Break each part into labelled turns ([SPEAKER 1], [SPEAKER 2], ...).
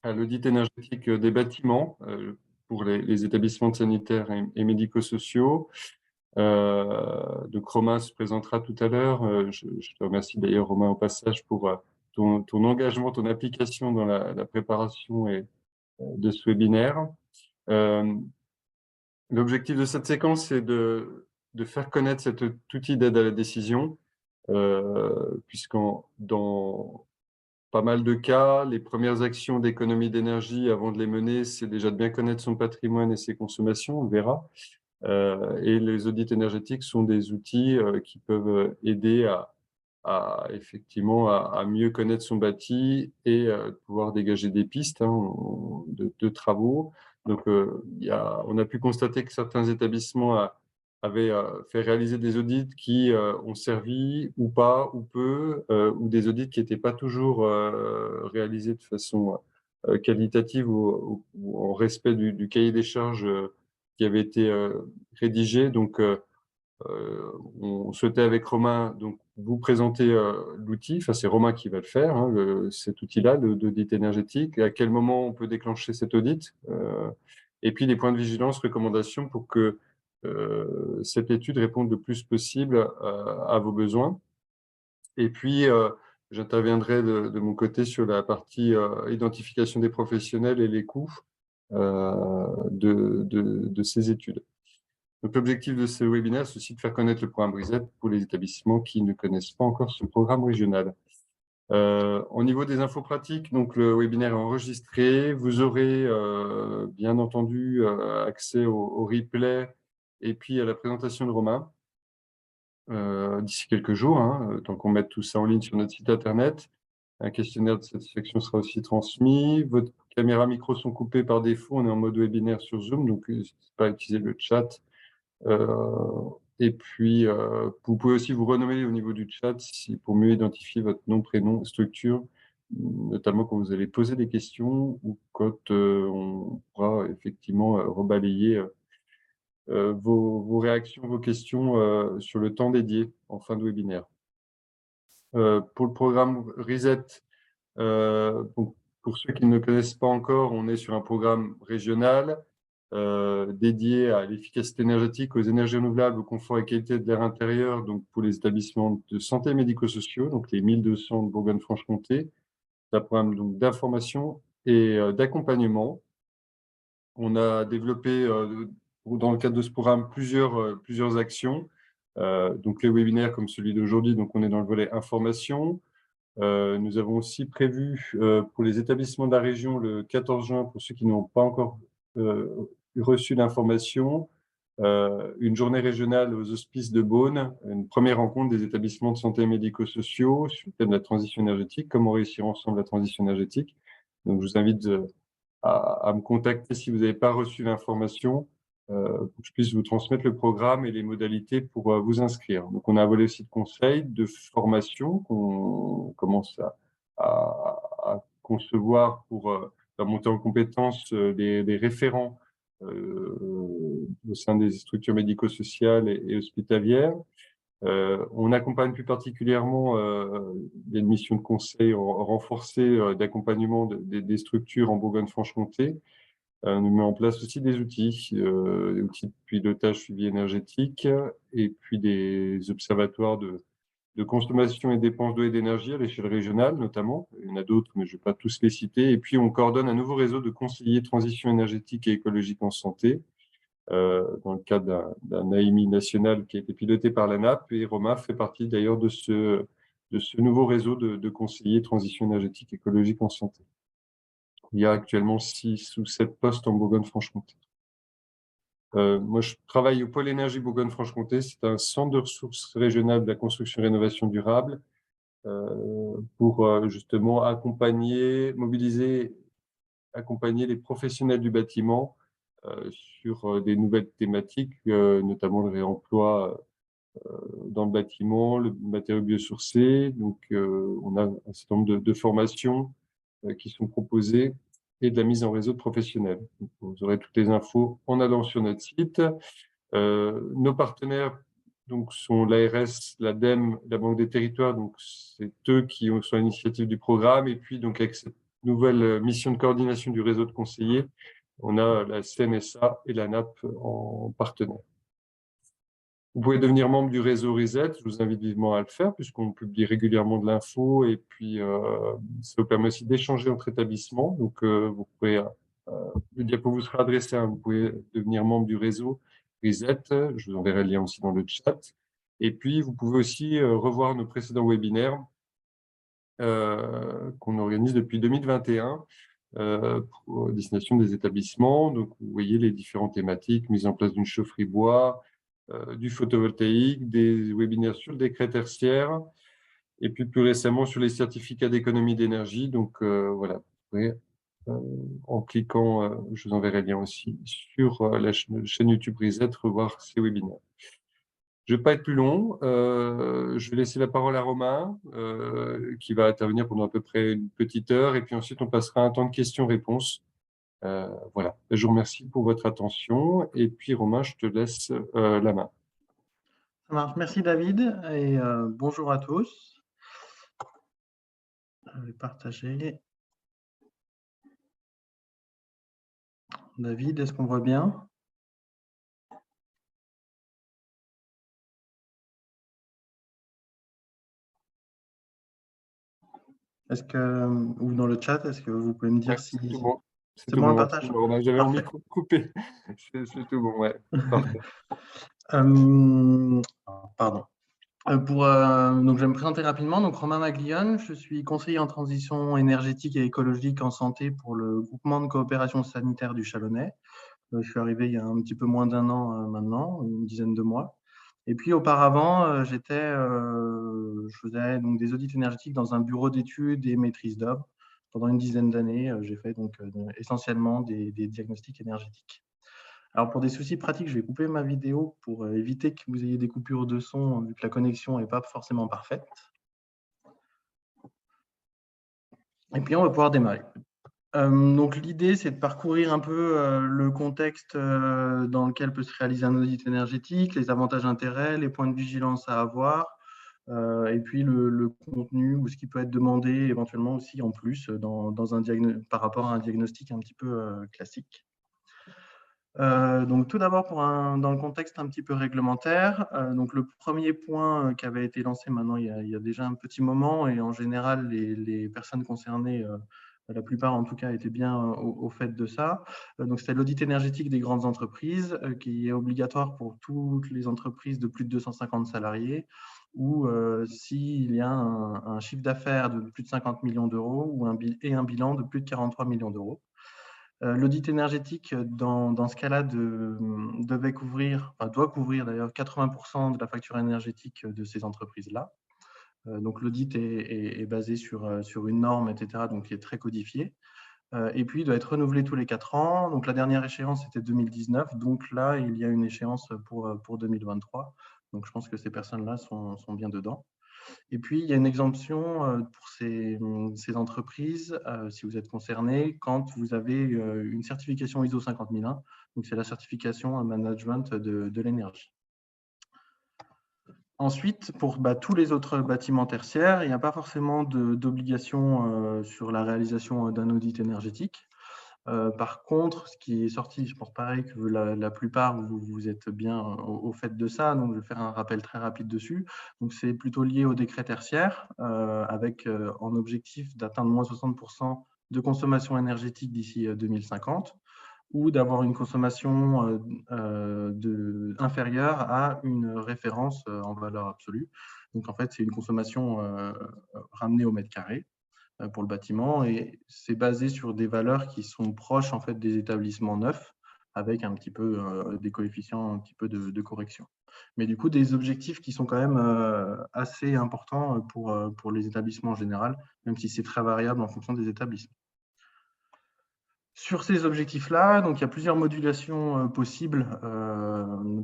[SPEAKER 1] à l'audit énergétique des bâtiments pour les établissements sanitaires et médico-sociaux. Donc Romain se présentera tout à l'heure. Je te remercie d'ailleurs Romain au passage pour ton engagement, ton application dans la préparation de ce webinaire. L'objectif de cette séquence est de faire connaître cet outil d'aide à la décision, dans pas mal de cas, les premières actions d'économie d'énergie avant de les mener, c'est déjà de bien connaître son patrimoine et ses consommations, on le verra. Et les audits énergétiques sont des outils qui peuvent aider effectivement à mieux connaître son bâti et pouvoir dégager des pistes de travaux. Donc, on a pu constater que certains établissements avaient fait réaliser des audits qui ont servi ou pas, ou peu, ou des audits qui n'étaient pas toujours réalisés de façon qualitative ou en respect du cahier des charges qui avait été rédigé. Donc, on souhaitait avec Romain donc, vous présenter l'outil. Enfin, c'est Romain qui va le faire, cet outil-là, l'audit énergétique. Et à quel moment on peut déclencher cet audit et puis les points de vigilance, recommandations pour que cette étude réponde le plus possible à vos besoins. Et puis, j'interviendrai de mon côté sur la partie identification des professionnels et les coûts de ces études. Donc, l'objectif de ce webinaire, c'est aussi de faire connaître le programme RISET pour les établissements qui ne connaissent pas encore ce programme régional. Au niveau des infos pratiques, donc le webinaire est enregistré. Vous aurez bien entendu accès au replay et puis à la présentation de Romain d'ici quelques jours, tant qu'on mette tout ça en ligne sur notre site internet. Un questionnaire de satisfaction sera aussi transmis. Votre caméra micro sont coupés par défaut. On est en mode webinaire sur Zoom, donc n'hésitez pas à utiliser le chat. Et puis, vous pouvez aussi vous renommer au niveau du chat pour mieux identifier votre nom, prénom, structure, notamment quand vous allez poser des questions ou quand on pourra effectivement rebalayer vos réactions, vos questions sur le temps dédié en fin de webinaire. Pour le programme RESET, pour ceux qui ne le connaissent pas encore, on est sur un programme régional dédié à l'efficacité énergétique, aux énergies renouvelables, au confort et qualité de l'air intérieur, donc pour les établissements de santé et médico-sociaux, donc les 1200 de Bourgogne-Franche-Comté. C'est un programme donc d'information et d'accompagnement. On a développé dans le cadre de ce programme plusieurs actions. Donc les webinaires comme celui d'aujourd'hui, donc on est dans le volet information. Nous avons aussi prévu pour les établissements de la région le 14 juin, pour ceux qui n'ont pas encore reçu l'information, une journée régionale aux Hospices de Beaune, une première rencontre des établissements de santé et médico-sociaux sur le thème de la transition énergétique, comment réussir ensemble la transition énergétique. Donc, je vous invite à me contacter si vous n'avez pas reçu l'information, pour que je puisse vous transmettre le programme et les modalités pour vous inscrire. Donc, on a un volet aussi de conseils, de formation qu'on commence à concevoir pour faire monter en compétences des référents au sein des structures médico-sociales et hospitalières. On accompagne plus particulièrement des missions de conseil renforcées d'accompagnement des structures en Bourgogne-Franche-Comté. On met en place aussi des outils de pilotage suivi énergétique et puis des observatoires de consommation et dépenses d'eau et d'énergie à l'échelle régionale notamment. Il y en a d'autres, mais je ne vais pas tous les citer. Et puis, on coordonne un nouveau réseau de conseillers transition énergétique et écologique en santé dans le cadre d'un AMI national qui a été piloté par l'ANAP. Et Romain fait partie d'ailleurs de ce nouveau réseau de conseillers transition énergétique et écologique en santé. Il y a actuellement 6 ou 7 postes en Bourgogne-Franche-Comté. Moi, je travaille au Pôle Énergie Bourgogne-Franche-Comté. C'est un centre de ressources régionales de la construction et rénovation durable pour justement accompagner les professionnels du bâtiment sur des nouvelles thématiques, notamment le réemploi dans le bâtiment, le matériau biosourcé. Donc, on a un certain nombre de formations qui sont proposées et de la mise en réseau de professionnels. Donc, vous aurez toutes les infos en allant sur notre site. Nos partenaires donc, sont l'ARS, l'ADEME, la Banque des Territoires. Donc, c'est eux qui sont à l'initiative du programme. Et puis, donc, avec cette nouvelle mission de coordination du réseau de conseillers, on a la CNSA et la NAP en partenaire. Vous pouvez devenir membre du réseau Reset, je vous invite vivement à le faire puisqu'on publie régulièrement de l'info et puis ça vous permet aussi d'échanger entre établissements. Donc vous pouvez, le diapo vous sera adressé, hein, vous pouvez devenir membre du réseau Reset, je vous enverrai le lien aussi dans le chat. Et puis vous pouvez aussi revoir nos précédents webinaires qu'on organise depuis 2021 pour destination des établissements. Donc vous voyez les différentes thématiques, mise en place d'une chaufferie bois, du photovoltaïque, des webinaires sur le décret tertiaire, et puis plus récemment sur les certificats d'économie d'énergie. Donc voilà, vous pouvez, en cliquant, je vous enverrai le lien aussi, sur la chaîne YouTube Reset, revoir ces webinaires. Je ne vais pas être plus long, je vais laisser la parole à Romain, qui va intervenir pendant à peu près une petite heure, et puis ensuite on passera un temps de questions-réponses. Voilà, je vous remercie pour votre attention, et puis Romain, je te laisse la main.
[SPEAKER 2] Ça marche. Merci David et bonjour à tous. Je vais partager. David, est-ce qu'on voit bien? Est-ce que, ou dans le chat, est-ce que vous pouvez me dire
[SPEAKER 1] Ouais,
[SPEAKER 2] si
[SPEAKER 1] c'est tout bon.
[SPEAKER 2] c'est bon le partage?
[SPEAKER 1] Romain, j'avais mon
[SPEAKER 2] Parfait.
[SPEAKER 1] micro coupé. C'est tout bon, ouais. Parfait.
[SPEAKER 2] Pardon. Donc, je vais me présenter rapidement. Donc, Romain Maglione, je suis conseiller en transition énergétique et écologique en santé pour le groupement de coopération sanitaire du Chalonnais. Je suis arrivé il y a un petit peu moins d'un an maintenant, une dizaine de mois. Et puis auparavant, je faisais donc des audits énergétiques dans un bureau d'études et maîtrise d'œuvre. Pendant une dizaine d'années, j'ai fait donc essentiellement des diagnostics énergétiques. Alors pour des soucis pratiques, je vais couper ma vidéo pour éviter que vous ayez des coupures de son, vu que la connexion n'est pas forcément parfaite. Et puis on va pouvoir démarrer. Donc l'idée, c'est de parcourir un peu le contexte dans lequel peut se réaliser un audit énergétique, les avantages, intérêts, les points de vigilance à avoir, et puis le contenu ou ce qui peut être demandé éventuellement aussi en plus par rapport à un diagnostic un petit peu classique. Donc tout d'abord, dans le contexte un petit peu réglementaire, donc le premier point qui avait été lancé maintenant il y a déjà un petit moment, et en général les personnes concernées, la plupart en tout cas, étaient bien au fait de ça. Donc c'était l'audit énergétique des grandes entreprises qui est obligatoire pour toutes les entreprises de plus de 250 salariés, ou s'il y a un chiffre d'affaires de plus de 50 millions d'euros et un bilan de plus de 43 millions d'euros. L'audit énergétique, dans ce cas-là, doit couvrir d'ailleurs 80% de la facture énergétique de ces entreprises-là. Donc l'audit est basé sur une norme, etc., donc qui est très codifiée. Et puis, il doit être renouvelé tous les 4 ans. Donc la dernière échéance, c'était 2019. Donc là, il y a une échéance pour 2023. Donc je pense que ces personnes-là sont bien dedans. Et puis, il y a une exemption pour ces entreprises, si vous êtes concerné, quand vous avez une certification ISO 50001. Donc, c'est la certification en management de l'énergie. Ensuite, pour tous les autres bâtiments tertiaires, il n'y a pas forcément d'obligation sur la réalisation d'un audit énergétique. Par contre, ce qui est sorti, je pense pareil que la plupart, vous êtes bien au fait de ça, donc je vais faire un rappel très rapide dessus. Donc c'est plutôt lié au décret tertiaire, avec en objectif d'atteindre moins 60% de consommation énergétique d'ici 2050, ou d'avoir une consommation inférieure à une référence en valeur absolue. Donc en fait, c'est une consommation ramenée au mètre carré pour le bâtiment, et c'est basé sur des valeurs qui sont proches en fait des établissements neufs, avec un petit peu des coefficients un petit peu de correction. Mais du coup, des objectifs qui sont quand même assez importants pour les établissements en général, même si c'est très variable en fonction des établissements. Sur ces objectifs-là, donc il y a plusieurs modulations possibles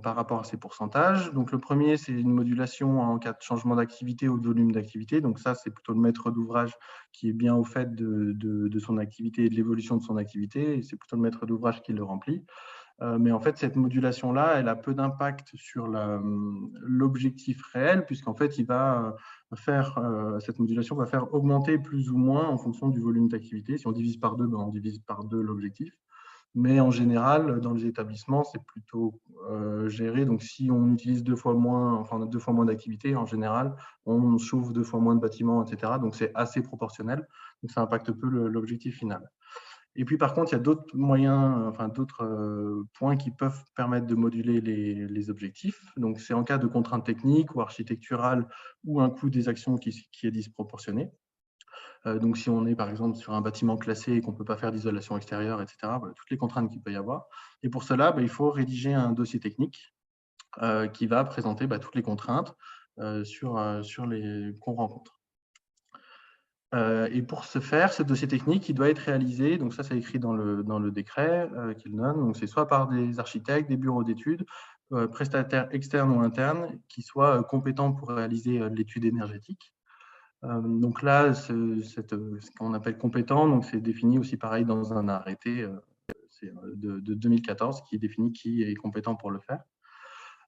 [SPEAKER 2] par rapport à ces pourcentages. Donc le premier, c'est une modulation en cas de changement d'activité ou de volume d'activité. Donc ça, c'est plutôt le maître d'ouvrage qui est bien au fait de son activité et de l'évolution de son activité. Et c'est plutôt le maître d'ouvrage qui le remplit. Mais en fait, cette modulation-là, elle a peu d'impact sur l'objectif réel, puisqu'en fait, cette modulation va faire augmenter plus ou moins en fonction du volume d'activité. Si on divise par 2, ben, on divise par 2 l'objectif. Mais en général, dans les établissements, c'est plutôt géré. Donc, si on utilise 2 fois moins d'activité, en général, on chauffe 2 fois moins de bâtiments, etc. Donc, c'est assez proportionnel. Donc, ça impacte peu l'objectif final. Et puis, par contre, il y a d'autres moyens, d'autres points qui peuvent permettre de moduler les objectifs. Donc, c'est en cas de contraintes techniques ou architecturales ou un coût des actions qui est disproportionné. Donc, si on est par exemple sur un bâtiment classé et qu'on ne peut pas faire d'isolation extérieure, etc., voilà, toutes les contraintes qu'il peut y avoir. Et pour cela, il faut rédiger un dossier technique qui va présenter toutes les contraintes sur les qu'on rencontre. Et pour ce faire, ce dossier technique, il doit être réalisé, donc ça c'est écrit dans le décret qu'il donne, donc c'est soit par des architectes, des bureaux d'études, prestataires externes ou internes, qui soient compétents pour réaliser l'étude énergétique. Donc là, ce qu'on appelle compétent, donc c'est défini aussi pareil dans un arrêté de 2014 qui définit qui est compétent pour le faire.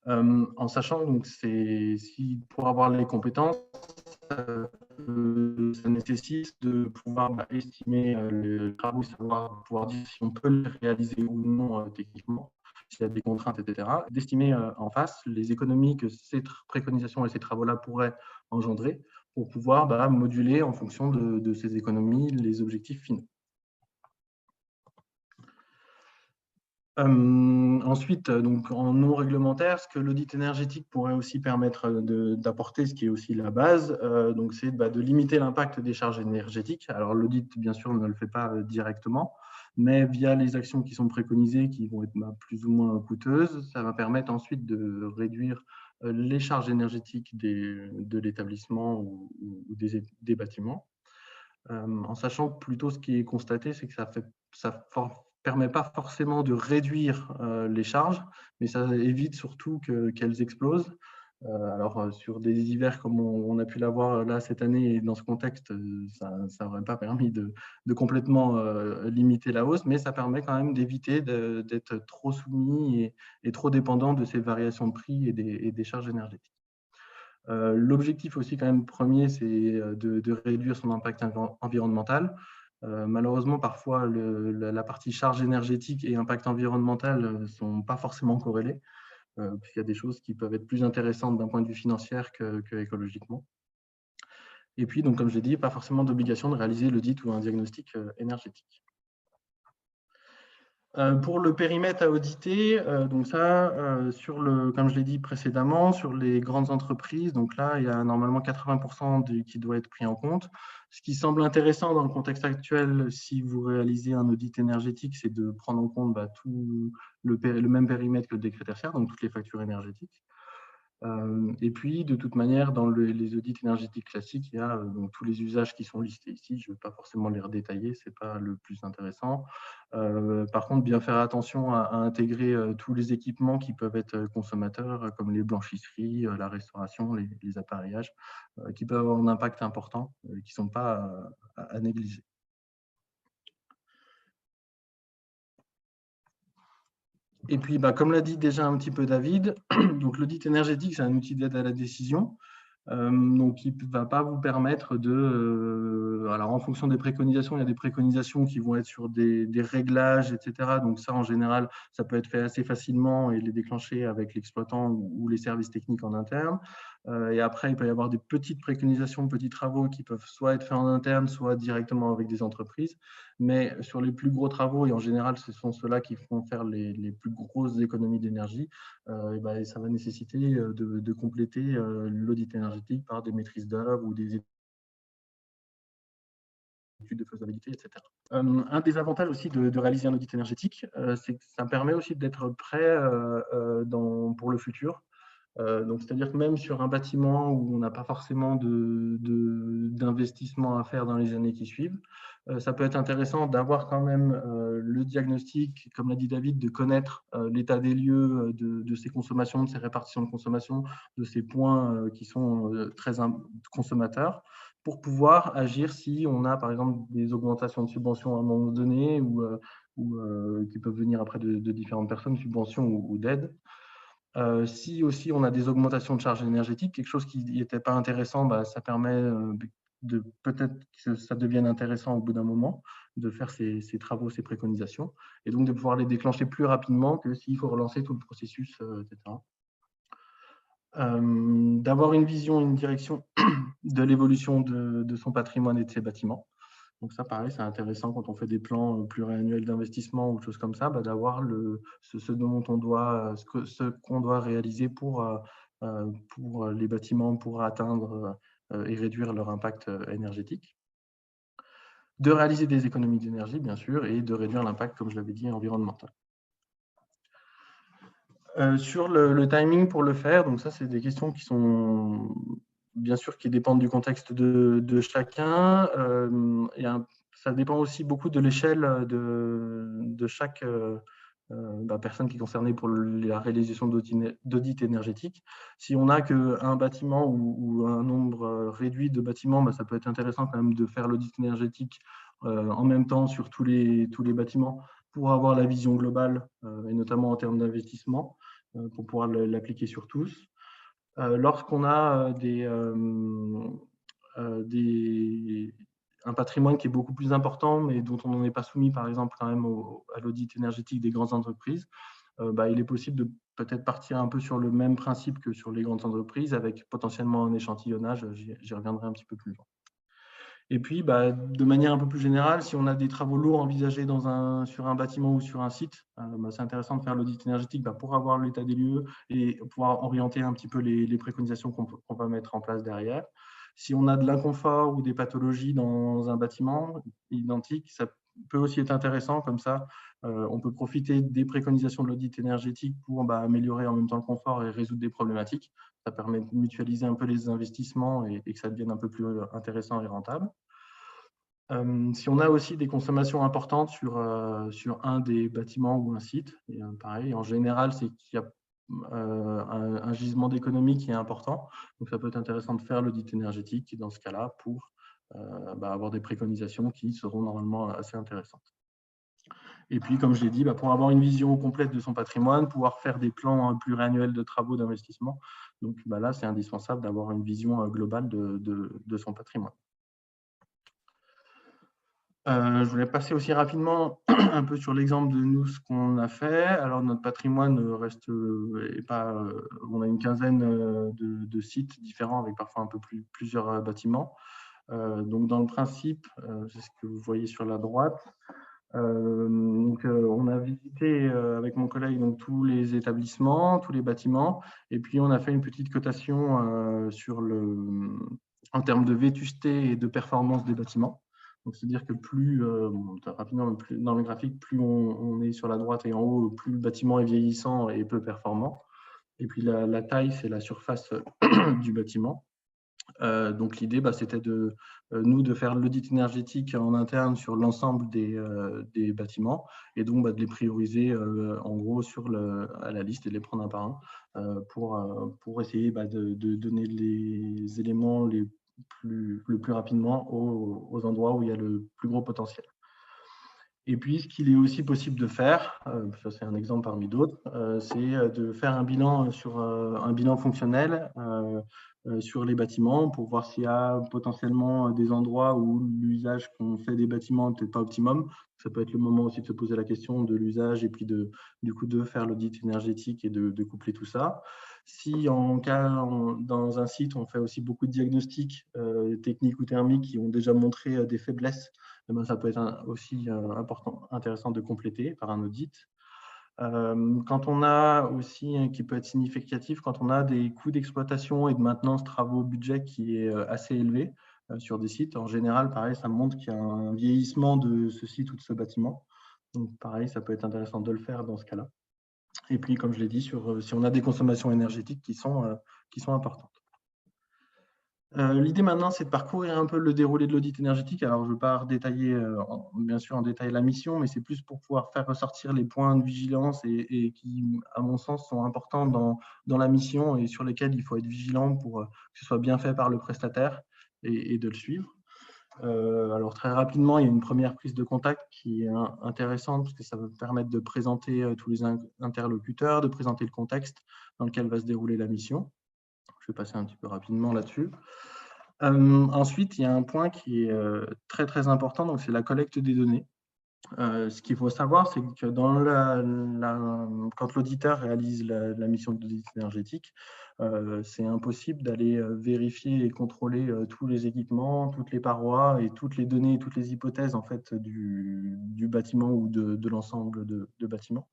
[SPEAKER 2] En sachant donc pour avoir les compétences, ça nécessite de pouvoir estimer les travaux, pouvoir dire si on peut les réaliser ou non techniquement, s'il y a des contraintes, etc. D'estimer en face les économies que ces préconisations et ces travaux-là pourraient engendrer pour pouvoir moduler en fonction de ces économies les objectifs finaux. Ensuite, donc en non réglementaire, ce que l'audit énergétique pourrait aussi permettre d'apporter, ce qui est aussi la base, donc c'est de limiter l'impact des charges énergétiques. Alors l'audit, bien sûr, ne le fait pas directement, mais via les actions qui sont préconisées, qui vont être plus ou moins coûteuses, ça va permettre ensuite de réduire les charges énergétiques de l'établissement ou des bâtiments. En sachant que plutôt ce qui est constaté, c'est que ça permet pas forcément de réduire les charges, mais ça évite surtout qu'elles explosent. Alors, sur des hivers comme on a pu l'avoir là cette année et dans ce contexte, ça n'aurait pas permis de complètement limiter la hausse, mais ça permet quand même d'éviter d'être trop soumis et trop dépendant de ces variations de prix et des charges énergétiques. L'objectif aussi quand même premier, c'est de réduire son impact environnemental. Malheureusement, parfois, la partie charge énergétique et impact environnemental ne sont pas forcément corrélés, puisqu'il y a des choses qui peuvent être plus intéressantes d'un point de vue financier que écologiquement. Et puis, donc, comme je l'ai dit, pas forcément d'obligation de réaliser l'audit ou un diagnostic énergétique. Pour le périmètre à auditer, donc ça, comme je l'ai dit précédemment, sur les grandes entreprises, donc là, il y a normalement 80% qui doit être pris en compte. Ce qui semble intéressant dans le contexte actuel, si vous réalisez un audit énergétique, c'est de prendre en compte tout le même périmètre que le décret tertiaire, donc toutes les factures énergétiques. Et puis, de toute manière, dans les audits énergétiques classiques, il y a donc tous les usages qui sont listés ici. Je ne vais pas forcément les redétailler, ce n'est pas le plus intéressant. Par contre, bien faire attention à intégrer tous les équipements qui peuvent être consommateurs, comme les blanchisseries, la restauration, les appareillages, qui peuvent avoir un impact important, qui ne sont pas à négliger. Et puis, comme l'a dit déjà un petit peu David, donc l'audit énergétique, c'est un outil d'aide à la décision. Donc, il ne va pas vous permettre de… alors, en fonction des préconisations, il y a des préconisations qui vont être sur des réglages, etc. Donc, ça, en général, ça peut être fait assez facilement et les déclencher avec l'exploitant ou les services techniques en interne. Et après, il peut y avoir des petites préconisations, petits travaux qui peuvent soit être faits en interne, soit directement avec des entreprises. Mais sur les plus gros travaux, et en général, ce sont ceux-là qui font faire les plus grosses économies d'énergie, ça va nécessiter de compléter l'audit énergétique par des maîtrises d'œuvre ou des études de faisabilité, etc. Un des avantages aussi de réaliser un audit énergétique, c'est que ça permet aussi d'être prêt pour le futur. Donc, c'est-à-dire que même sur un bâtiment où on n'a pas forcément d'investissement à faire dans les années qui suivent, ça peut être intéressant d'avoir quand même le diagnostic, comme l'a dit David, de connaître l'état des lieux de ces consommations, de ces répartitions de consommation, de ces points qui sont très consommateurs, pour pouvoir agir si on a, par exemple, des augmentations de subventions à un moment donné ou qui peuvent venir après de différentes personnes, subventions ou d'aides. Si aussi on a des augmentations de charges énergétiques, quelque chose qui n'était pas intéressant, ça permet de peut-être que ça devienne intéressant au bout d'un moment, de faire ces travaux, ces préconisations, et donc de pouvoir les déclencher plus rapidement que s'il faut relancer tout le processus, etc. D'avoir une vision, une direction de l'évolution de son patrimoine et de ses bâtiments. Donc ça, pareil, c'est intéressant quand on fait des plans pluriannuels d'investissement ou choses comme ça, d'avoir ce dont on doit, ce qu'on doit réaliser pour les bâtiments pour atteindre et réduire leur impact énergétique. De réaliser des économies d'énergie, bien sûr, et de réduire l'impact, comme je l'avais dit, environnemental. Sur le timing pour le faire, donc ça, c'est des questions qui sont bien sûr qui dépendent du contexte de chacun. Ça dépend aussi beaucoup de l'échelle de chaque personne qui est concernée pour la réalisation d'audit énergétique. Si on n'a qu'un bâtiment ou un nombre réduit de bâtiments, ça peut être intéressant quand même de faire l'audit énergétique en même temps sur tous les bâtiments pour avoir la vision globale, et notamment en termes d'investissement, pour pouvoir l'appliquer sur tous. Lorsqu'on a un patrimoine qui est beaucoup plus important, mais dont on n'en est pas soumis, par exemple, quand même à l'audit énergétique des grandes entreprises, il est possible de peut-être partir un peu sur le même principe que sur les grandes entreprises, avec potentiellement un échantillonnage. J'y reviendrai un petit peu plus loin. Et puis, de manière un peu plus générale, si on a des travaux lourds envisagés sur un bâtiment ou sur un site, c'est intéressant de faire l'audit énergétique pour avoir l'état des lieux et pouvoir orienter un petit peu les préconisations qu'on va mettre en place derrière. Si on a de l'inconfort ou des pathologies dans un bâtiment identique, ça peut aussi être intéressant. Comme ça, on peut profiter des préconisations de l'audit énergétique pour améliorer en même temps le confort et résoudre des problématiques. Ça permet de mutualiser un peu les investissements et que ça devienne un peu plus intéressant et rentable. Si on a aussi des consommations importantes sur un des bâtiments ou un site, et pareil, en général, c'est qu'il y a un gisement d'économie qui est important. Donc, ça peut être intéressant de faire l'audit énergétique dans ce cas-là pour avoir des préconisations qui seront normalement assez intéressantes. Et puis, comme je l'ai dit, pour avoir une vision complète de son patrimoine, pouvoir faire des plans pluriannuels de travaux d'investissement. Donc là, c'est indispensable d'avoir une vision globale de son patrimoine. Je voulais passer aussi rapidement un peu sur l'exemple de nous, ce qu'on a fait. Alors, notre patrimoine reste pas. On a une quinzaine de sites différents avec parfois un peu plusieurs bâtiments. Donc, dans le principe, c'est ce que vous voyez sur la droite. On a visité avec mon collègue tous les établissements, tous les bâtiments, et puis on a fait une petite cotation en termes de vétusté et de performance des bâtiments. Donc, c'est-à-dire que rapidement, dans le graphique, plus on est sur la droite et en haut, plus le bâtiment est vieillissant et peu performant. Et puis la taille, c'est la surface du bâtiment. Donc l'idée, c'était de faire l'audit énergétique en interne sur l'ensemble des bâtiments et donc de les prioriser en gros à la liste et de les prendre un par un pour essayer de donner les éléments le plus rapidement aux endroits où il y a le plus gros potentiel. Et puis, ce qu'il est aussi possible de faire, ça c'est un exemple parmi d'autres, c'est de faire un bilan un bilan fonctionnel sur les bâtiments pour voir s'il y a potentiellement des endroits où l'usage qu'on fait des bâtiments n'est peut-être pas optimum. Ça peut être le moment aussi de se poser la question de l'usage et puis du coup de faire l'audit énergétique et de coupler tout ça. Si dans un site, on fait aussi beaucoup de diagnostics techniques ou thermiques qui ont déjà montré des faiblesses, ça peut être aussi intéressant de compléter par un audit. Quand on a aussi, qui peut être significatif, quand on a des coûts d'exploitation et de maintenance travaux budget qui est assez élevé sur des sites, en général, pareil, ça montre qu'il y a un vieillissement de ce site ou de ce bâtiment. Donc, pareil, ça peut être intéressant de le faire dans ce cas-là. Et puis, comme je l'ai dit, si on a des consommations énergétiques qui sont importantes. L'idée maintenant, c'est de parcourir un peu le déroulé de l'audit énergétique. Alors, je ne vais pas détailler, bien sûr, en détail la mission, mais c'est plus pour pouvoir faire ressortir les points de vigilance et qui, à mon sens, sont importants dans la mission et sur lesquels il faut être vigilant pour que ce soit bien fait par le prestataire et de le suivre. Alors très rapidement, il y a une première prise de contact qui est intéressante parce que ça va permettre de présenter tous les interlocuteurs, de présenter le contexte dans lequel va se dérouler la mission. Je vais passer un petit peu rapidement là-dessus. Ensuite, il y a un point qui est très très important, donc c'est la collecte des données. Ce qu'il faut savoir, c'est que quand l'auditeur réalise la mission d'audit énergétique, c'est impossible d'aller vérifier et contrôler tous les équipements, toutes les parois et toutes les données, toutes les hypothèses en fait, du bâtiment ou de l'ensemble de bâtiments.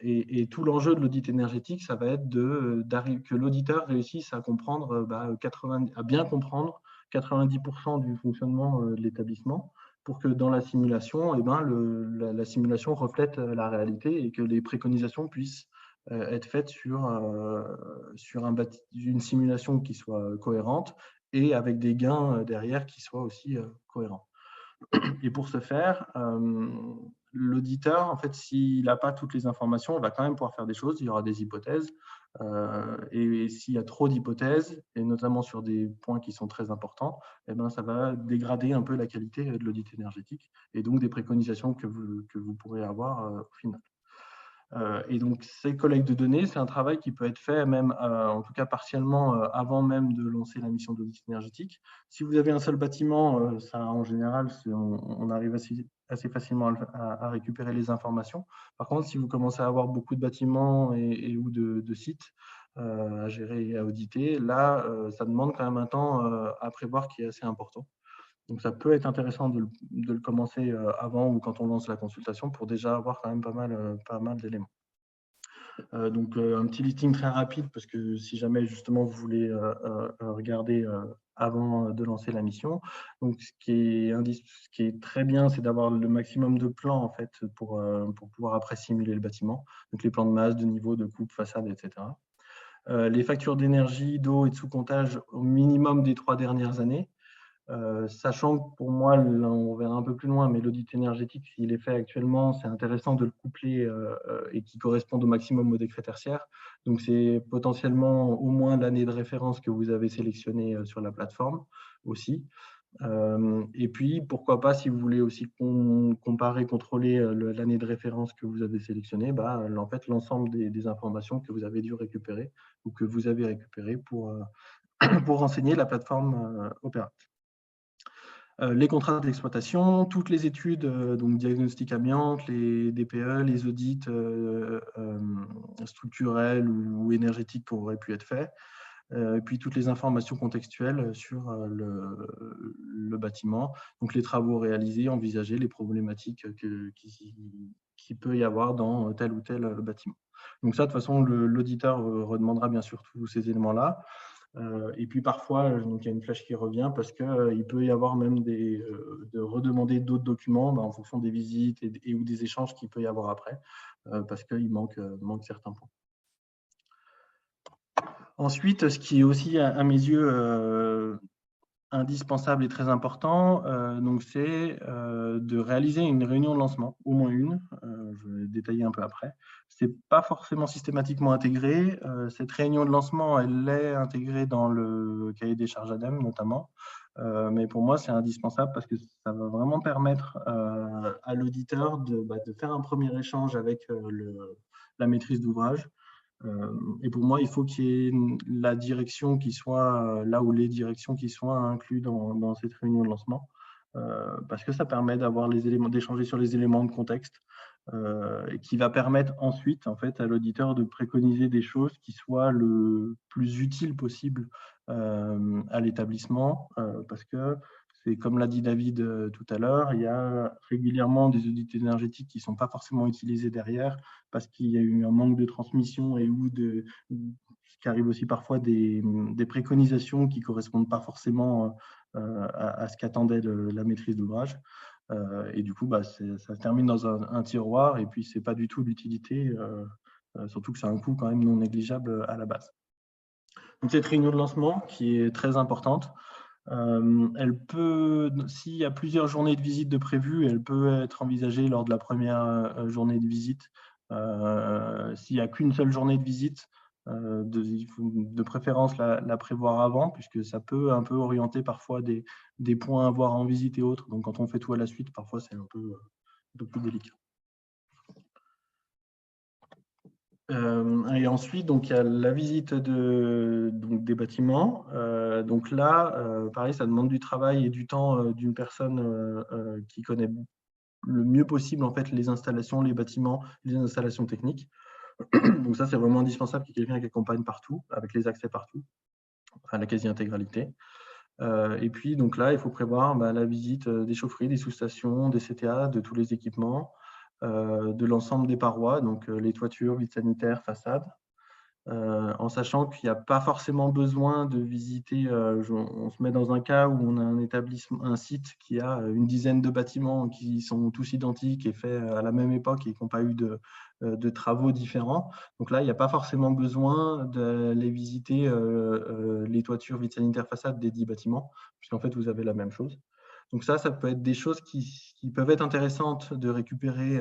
[SPEAKER 2] Et tout l'enjeu de l'audit énergétique, ça va être que l'auditeur réussisse à comprendre, à bien comprendre 90% du fonctionnement de l'établissement, pour que dans la simulation, la simulation reflète la réalité et que les préconisations puissent être faites sur une simulation qui soit cohérente et avec des gains derrière qui soient aussi cohérents. Et pour ce faire, l'auditeur, en fait, s'il n'a pas toutes les informations, il va quand même pouvoir faire des choses. Il y aura des hypothèses. Et s'il y a trop d'hypothèses, et notamment sur des points qui sont très importants, ça va dégrader un peu la qualité de l'audit énergétique et donc des préconisations que vous pourrez avoir au final. Et donc, ces collectes de données, c'est un travail qui peut être fait même, en tout cas partiellement, avant même de lancer la mission d'audit énergétique. Si vous avez un seul bâtiment, ça, en général, on arrive assez facilement à récupérer les informations. Par contre, si vous commencez à avoir beaucoup de bâtiments ou de sites à gérer et à auditer, là, ça demande quand même un temps à prévoir qui est assez important. Donc, ça peut être intéressant de le commencer avant ou quand on lance la consultation pour déjà avoir quand même pas mal d'éléments. Donc, un petit listing très rapide parce que si jamais justement vous voulez regarder avant de lancer la mission. Donc, ce qui est très bien, c'est d'avoir le maximum de plans en fait pour pouvoir après simuler le bâtiment. Donc, les plans de masse, de niveau, de coupe, façade, etc. Les factures d'énergie, d'eau et de sous-comptage au minimum des 3 dernières années. Sachant que pour moi, on verra un peu plus loin, mais l'audit énergétique, s'il est fait actuellement, c'est intéressant de le coupler et qui corresponde au maximum au décret tertiaire. Donc, c'est potentiellement au moins l'année de référence que vous avez sélectionnée sur la plateforme aussi. Et puis, pourquoi pas, si vous voulez aussi comparer, contrôler l'année de référence que vous avez sélectionnée, en fait, l'ensemble des informations que vous avez dû récupérer ou que vous avez récupérées pour renseigner la plateforme opérate. Les contrats d'exploitation, toutes les études, donc diagnostic amiante, les DPE, les audits structurels ou énergétiques qui auraient pu être faits, et puis toutes les informations contextuelles sur le bâtiment, donc les travaux réalisés, envisagés, les problématiques qu'il peut y avoir dans tel ou tel bâtiment. Donc ça, de toute façon, l'auditeur redemandera bien sûr tous ces éléments-là. Et puis parfois, donc il y a une flèche qui revient parce qu'il peut y avoir même de redemander d'autres documents en fonction des visites ou des échanges qu'il peut y avoir après, parce qu'il manque certains points. Ensuite, ce qui est aussi à mes yeux indispensable et très important, c'est de réaliser une réunion de lancement, au moins une, je vais détailler un peu après. Ce n'est pas forcément systématiquement intégré. Cette réunion de lancement, elle est intégrée dans le cahier des charges ADEME notamment, mais pour moi, c'est indispensable parce que ça va vraiment permettre à l'auditeur de faire un premier échange avec la maîtrise d'ouvrage. Et pour moi, il faut qu'il y ait la direction qui soit là où les directions qui soient incluses dans cette réunion de lancement, parce que ça permet d'avoir les éléments, d'échanger sur les éléments de contexte, et qui va permettre ensuite en fait à l'auditeur de préconiser des choses qui soient le plus utiles possible à l'établissement, parce que c'est comme l'a dit David tout à l'heure, il y a régulièrement des audits énergétiques qui ne sont pas forcément utilisés derrière parce qu'il y a eu un manque de transmission et ce qui arrive aussi parfois des préconisations qui ne correspondent pas forcément à ce qu'attendait la maîtrise d'ouvrage. Et du coup, ça se termine dans un tiroir et puis ce n'est pas du tout l'utilité, surtout que c'est un coût quand même non négligeable à la base. Donc, cette réunion de lancement qui est très importante, elle peut, s'il y a plusieurs journées de visite de prévues, elle peut être envisagée lors de la première journée de visite. S'il n'y a qu'une seule journée de visite, Il faut de préférence la prévoir avant, puisque ça peut un peu orienter parfois des points à voir en visite et autres. Donc, quand on fait tout à la suite, parfois, c'est un peu plus délicat. Et ensuite, donc, il y a la visite des bâtiments. Donc là, pareil, ça demande du travail et du temps d'une personne qui connaît le mieux possible en fait, les installations, les bâtiments, les installations techniques. Donc ça, c'est vraiment indispensable qu'il y ait quelqu'un qui accompagne partout, avec les accès partout, enfin la quasi-intégralité. Et puis, donc là, il faut prévoir la visite des chaufferies, des sous-stations, des CTA, de tous les équipements, de l'ensemble des parois, donc les toitures, vides sanitaires, façades, en sachant qu'il n'y a pas forcément besoin de visiter, on se met dans un cas où on a un établissement, un site qui a une dizaine de bâtiments qui sont tous identiques et faits à la même époque et qui n'ont pas eu de travaux différents. Donc là, il n'y a pas forcément besoin d'aller visiter les toitures, vides sanitaires, façades des 10 bâtiments, puisqu'en fait, vous avez la même chose. Donc ça peut être des choses qui peuvent être intéressantes de récupérer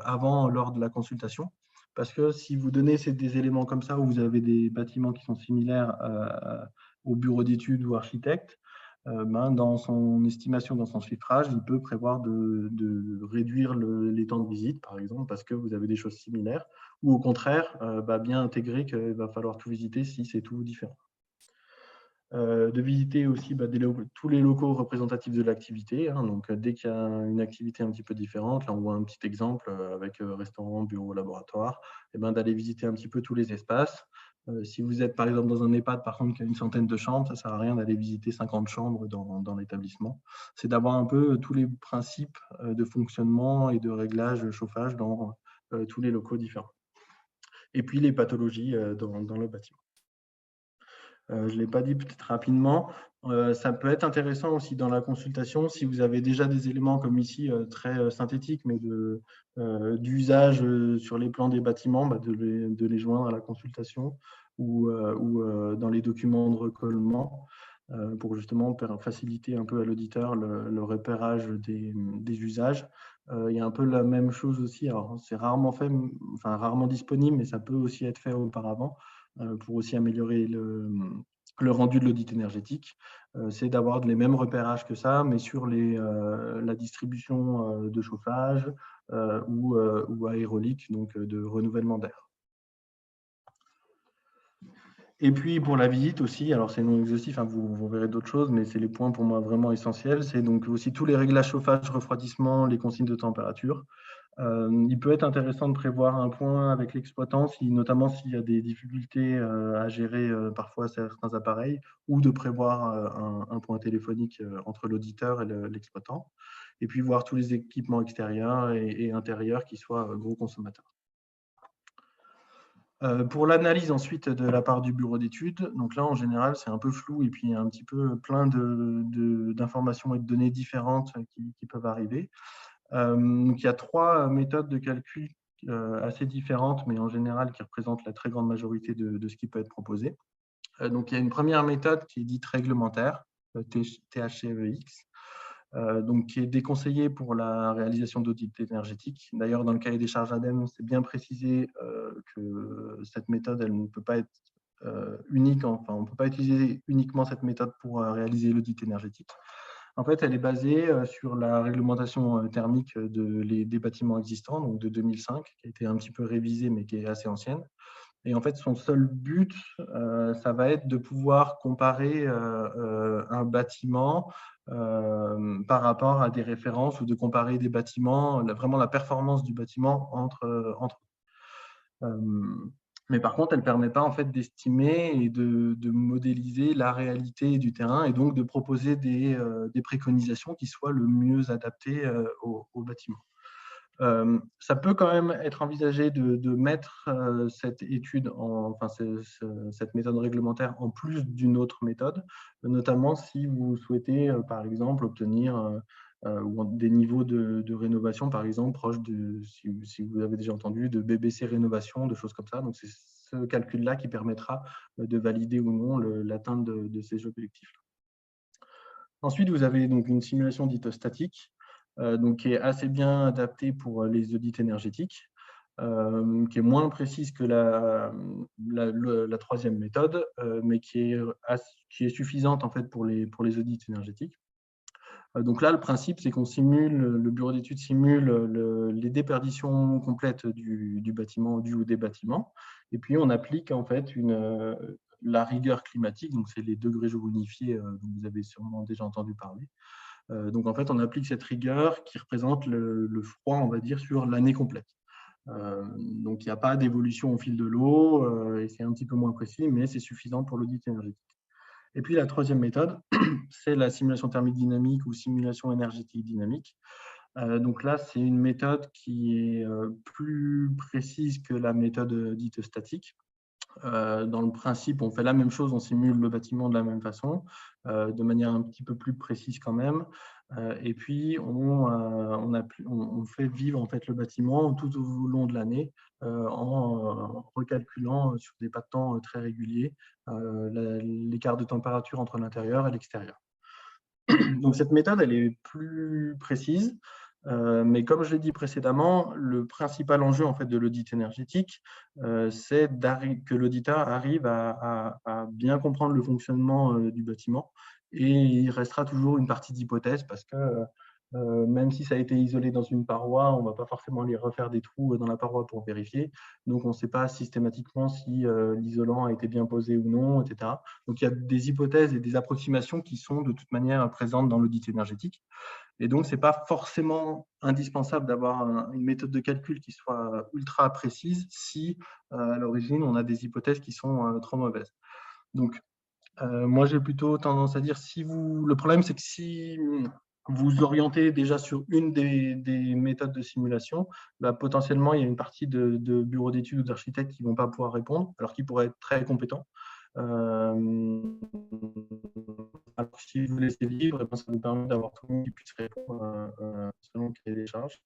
[SPEAKER 2] avant, lors de la consultation. Parce que si vous donnez des éléments comme ça, où vous avez des bâtiments qui sont similaires au bureau d'études ou architecte, dans son estimation, dans son chiffrage, il peut prévoir de réduire les temps de visite, par exemple, parce que vous avez des choses similaires, ou au contraire, bien intégrer qu'il va falloir tout visiter si c'est tout différent. De visiter aussi tous les locaux représentatifs de l'activité. Donc, dès qu'il y a une activité un petit peu différente, là on voit un petit exemple avec restaurant, bureau, laboratoire, d'aller visiter un petit peu tous les espaces. Si vous êtes par exemple dans un EHPAD, par contre, qui a une centaine de chambres, ça ne sert à rien d'aller visiter 50 chambres dans l'établissement. C'est d'avoir un peu tous les principes de fonctionnement et de réglage chauffage dans tous les locaux différents. Et puis les pathologies dans le bâtiment. Je ne l'ai pas dit peut-être rapidement. Ça peut être intéressant aussi dans la consultation, si vous avez déjà des éléments comme ici, très synthétiques, mais d'usage sur les plans des bâtiments, de les joindre à la consultation ou dans les documents de recollement pour justement faciliter un peu à l'auditeur le repérage des usages. Il y a un peu la même chose aussi. Alors, c'est rarement fait, enfin rarement disponible, mais ça peut aussi être fait auparavant pour aussi améliorer le rendu de l'audit énergétique. C'est d'avoir les mêmes repérages que ça, mais sur la distribution de chauffage ou aérolique, donc de renouvellement d'air. Et puis pour la visite aussi, alors c'est non exhaustif, vous verrez d'autres choses, mais c'est les points pour moi vraiment essentiels. C'est donc aussi tous les réglages chauffage, refroidissement, les consignes de température. Il peut être intéressant de prévoir un point avec l'exploitant, notamment s'il y a des difficultés à gérer parfois certains appareils, ou de prévoir un point téléphonique entre l'auditeur et l'exploitant. Et puis voir tous les équipements extérieurs et intérieurs qui soient gros consommateurs. Pour l'analyse ensuite de la part du bureau d'études, donc là en général c'est un peu flou et puis il y a un petit peu plein d'informations et de données différentes qui peuvent arriver. Donc il y a 3 méthodes de calcul assez différentes, mais en général qui représentent la très grande majorité de ce qui peut être proposé. Donc il y a une première méthode qui est dite réglementaire, THCEX, donc qui est déconseillé pour la réalisation d'audits énergétiques. D'ailleurs, dans le cahier des charges ADEME, c'est bien précisé que cette méthode, elle ne peut pas être unique, enfin, on ne peut pas utiliser uniquement cette méthode pour réaliser l'audit énergétique. En fait, elle est basée sur la réglementation thermique des bâtiments existants, donc de 2005, qui a été un petit peu révisée, mais qui est assez ancienne. Et en fait, son seul but, ça va être de pouvoir comparer un bâtiment par rapport à des références ou de comparer des bâtiments, vraiment la performance du bâtiment entre mais par contre, elle ne permet pas en fait, d'estimer et de modéliser la réalité du terrain et donc de proposer des préconisations qui soient le mieux adaptées au bâtiment. Ça peut quand même être envisagé de mettre cette étude, cette méthode réglementaire en plus d'une autre méthode, notamment si vous souhaitez, par exemple, obtenir des niveaux de rénovation, par exemple, proches si vous avez déjà entendu, de BBC rénovation, de choses comme ça. Donc, c'est ce calcul-là qui permettra de valider ou non l'atteinte de ces objectifs. Ensuite, vous avez donc une simulation dite statique, donc qui est assez bien adaptée pour les audits énergétiques. qui est moins précise que la troisième méthode, mais qui est suffisante en fait pour les audits énergétiques. Donc là, le principe, c'est qu'on simule, le bureau d'études simule les déperditions complètes du bâtiment, du ou des bâtiments, et puis on applique en fait la rigueur climatique, donc c'est les degrés jaunifiés dont vous avez sûrement déjà entendu parler. Donc en fait, on applique cette rigueur qui représente le froid, on va dire, sur l'année complète. Donc il n'y a pas d'évolution au fil de l'eau, et c'est un petit peu moins précis, mais c'est suffisant pour l'audit énergétique. Et puis la troisième méthode, c'est la simulation thermique dynamique ou simulation énergétique dynamique. Donc là, c'est une méthode qui est plus précise que la méthode dite statique. Dans le principe, on fait la même chose, on simule le bâtiment de la même façon, de manière un petit peu plus précise quand même. Et puis, on fait vivre en fait, le bâtiment tout au long de l'année en recalculant sur des pas de temps très réguliers l'écart de température entre l'intérieur et l'extérieur. Donc, cette méthode, elle est plus précise. Mais comme je l'ai dit précédemment, le principal enjeu en fait, de l'audit énergétique, c'est que l'auditeur arrive à bien comprendre le fonctionnement du bâtiment, et il restera toujours une partie d'hypothèse parce que même si ça a été isolé dans une paroi, on ne va pas forcément aller refaire des trous dans la paroi pour vérifier. Donc, on ne sait pas systématiquement si l'isolant a été bien posé ou non, etc. Donc, il y a des hypothèses et des approximations qui sont de toute manière présentes dans l'audit énergétique. Et donc, ce n'est pas forcément indispensable d'avoir une méthode de calcul qui soit ultra précise si, à l'origine, on a des hypothèses qui sont trop mauvaises. Donc, moi, j'ai plutôt tendance à dire, le problème, c'est que si vous orientez déjà sur une des méthodes de simulation, bah, potentiellement, il y a une partie de bureaux d'études ou d'architectes qui ne vont pas pouvoir répondre, alors qu'ils pourraient être très compétents. Alors, si vous laissez libre, ça vous permet d'avoir tout le monde qui puisse répondre selon le cahier des charges.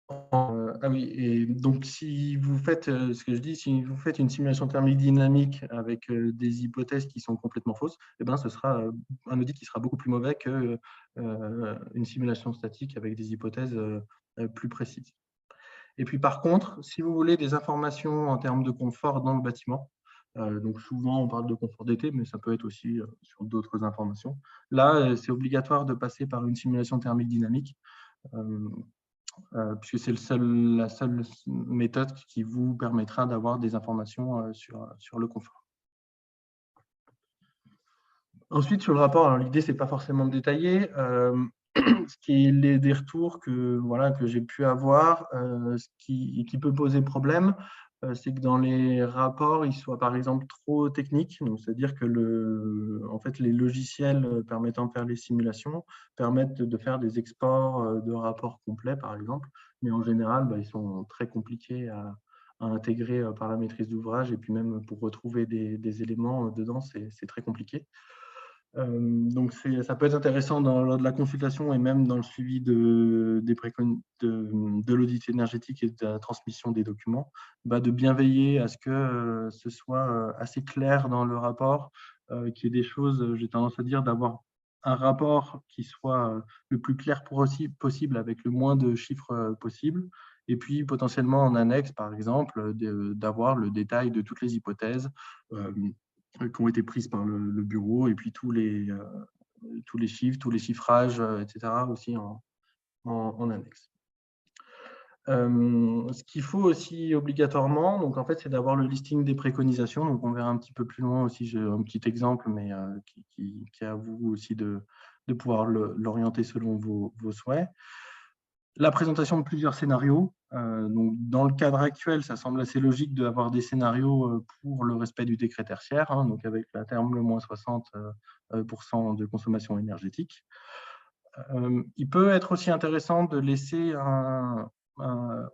[SPEAKER 2] Ah oui, et donc si vous faites ce que je dis, si vous faites une simulation thermique dynamique avec des hypothèses qui sont complètement fausses, eh ben, ce sera un audit qui sera beaucoup plus mauvais qu'une simulation statique avec des hypothèses plus précises. Et puis par contre, si vous voulez des informations en termes de confort dans le bâtiment, donc souvent on parle de confort d'été, mais ça peut être aussi sur d'autres informations. Là, c'est obligatoire de passer par une simulation thermique dynamique, puisque c'est la seule méthode qui vous permettra d'avoir des informations sur le confort. Ensuite, sur le rapport, l'idée, ce n'est pas forcément de détailler. Ce qui est des retours que j'ai pu avoir, ce qui peut poser problème, c'est que dans les rapports, ils soient par exemple trop techniques. C'est-à-dire que en fait, les logiciels permettant de faire les simulations permettent de faire des exports de rapports complets, par exemple. Mais en général, ils sont très compliqués à intégrer par la maîtrise d'ouvrage. Et puis même pour retrouver des éléments dedans, c'est très compliqué. Donc, ça peut être intéressant lors de la consultation et même dans le suivi de l'audit énergétique et de la transmission des documents, de bien veiller à ce que ce soit assez clair dans le rapport, qu'il y ait des choses, j'ai tendance à dire, d'avoir un rapport qui soit le plus clair possible avec le moins de chiffres possible. Et puis, potentiellement, en annexe, par exemple, d'avoir le détail de toutes les hypothèses qui ont été prises par le bureau, et puis tous les chiffres, tous les chiffrages, etc. aussi en annexe. Ce qu'il faut aussi obligatoirement, donc en fait, c'est d'avoir le listing des préconisations. Donc on verra un petit peu plus loin aussi, j'ai un petit exemple, mais qui est à vous aussi de pouvoir l'orienter selon vos souhaits. La présentation de plusieurs scénarios. Donc, dans le cadre actuel, ça semble assez logique d'avoir des scénarios pour le respect du décret tertiaire, donc avec la terme le moins 60% de consommation énergétique. Il peut être aussi intéressant de laisser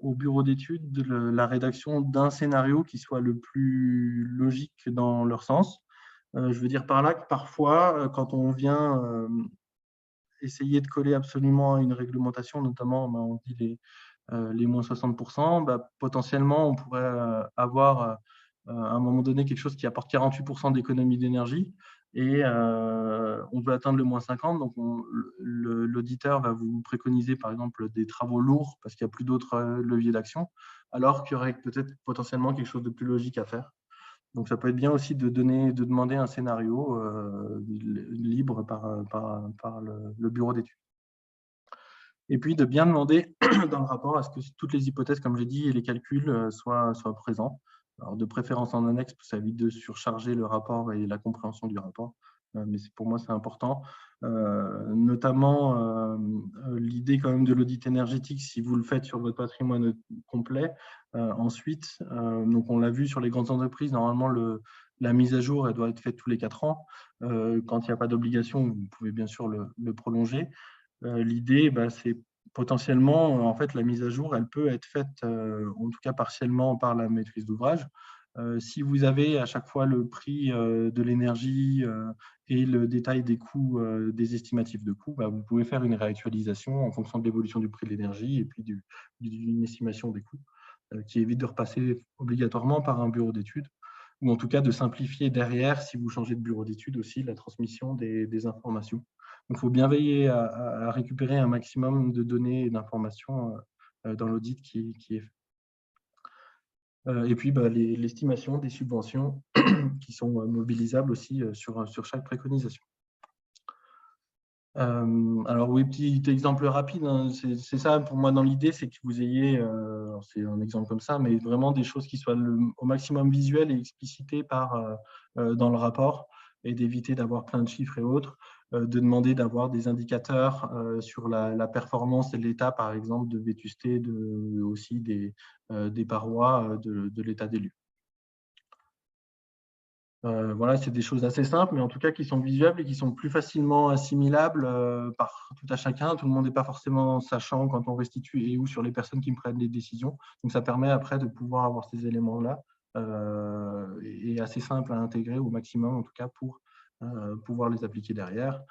[SPEAKER 2] au bureau d'études la rédaction d'un scénario qui soit le plus logique dans leur sens. Je veux dire par là que parfois, quand on vient essayer de coller absolument à une réglementation, notamment, on dit les moins 60%, potentiellement, on pourrait avoir à un moment donné quelque chose qui apporte 48% d'économie d'énergie. et on veut atteindre le -50, donc l'auditeur va vous préconiser par exemple des travaux lourds parce qu'il n'y a plus d'autres leviers d'action, alors qu'il y aurait peut-être potentiellement quelque chose de plus logique à faire. Donc ça peut être bien aussi de demander un scénario libre par le bureau d'études. Et puis de bien demander dans le rapport à ce que toutes les hypothèses, comme j'ai dit, et les calculs soient présents. Alors de préférence en annexe, ça évite de surcharger le rapport et la compréhension du rapport. Mais pour moi, c'est important. Notamment l'idée quand même de l'audit énergétique, si vous le faites sur votre patrimoine complet. Ensuite, donc on l'a vu sur les grandes entreprises, normalement, la mise à jour, elle doit être faite tous les 4 ans. Quand il n'y a pas d'obligation, vous pouvez bien sûr le prolonger. L'idée, c'est potentiellement, en fait, la mise à jour, elle peut être faite, en tout cas partiellement, par la maîtrise d'ouvrage. Si vous avez à chaque fois le prix de l'énergie et le détail des coûts, des estimatifs de coûts, vous pouvez faire une réactualisation en fonction de l'évolution du prix de l'énergie et puis d'une estimation des coûts qui évite de repasser obligatoirement par un bureau d'études, ou en tout cas de simplifier derrière, si vous changez de bureau d'études aussi, la transmission des informations. Donc, il faut bien veiller à récupérer un maximum de données et d'informations dans l'audit qui est fait. Et puis, l'estimation des subventions qui sont mobilisables aussi sur chaque préconisation. Alors oui, petit exemple rapide, hein, c'est ça pour moi dans l'idée, c'est que vous ayez, c'est un exemple comme ça, mais vraiment des choses qui soient au maximum visuelles et explicitées dans le rapport, et d'éviter d'avoir plein de chiffres et autres, de demander d'avoir des indicateurs sur la performance et l'état, par exemple, de vétusté aussi des parois de l'état des lieux. Voilà, c'est des choses assez simples, mais en tout cas qui sont visuelles et qui sont plus facilement assimilables par tout à chacun. Tout le monde n'est pas forcément sachant quand on restitue et ou sur les personnes qui prennent les décisions. Donc, ça permet après de pouvoir avoir ces éléments-là et assez simple à intégrer au maximum, en tout cas, pour pouvoir les appliquer derrière.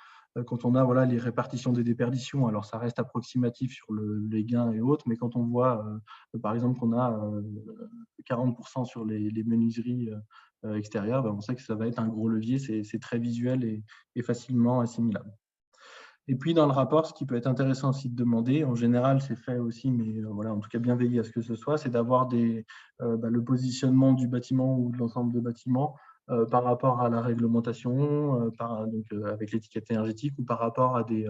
[SPEAKER 2] Quand on a les répartitions des déperditions, alors ça reste approximatif sur les gains et autres, mais quand on voit, par exemple, qu'on a 40% sur les menuiseries extérieures, on sait que ça va être un gros levier, c'est très visuel et facilement assimilable. Et puis dans le rapport, ce qui peut être intéressant aussi de demander, en général c'est fait aussi, mais voilà, en tout cas bien veiller à ce que ce soit, c'est d'avoir le positionnement du bâtiment ou de l'ensemble de bâtiments par rapport à la réglementation, avec l'étiquette énergétique, ou par rapport à des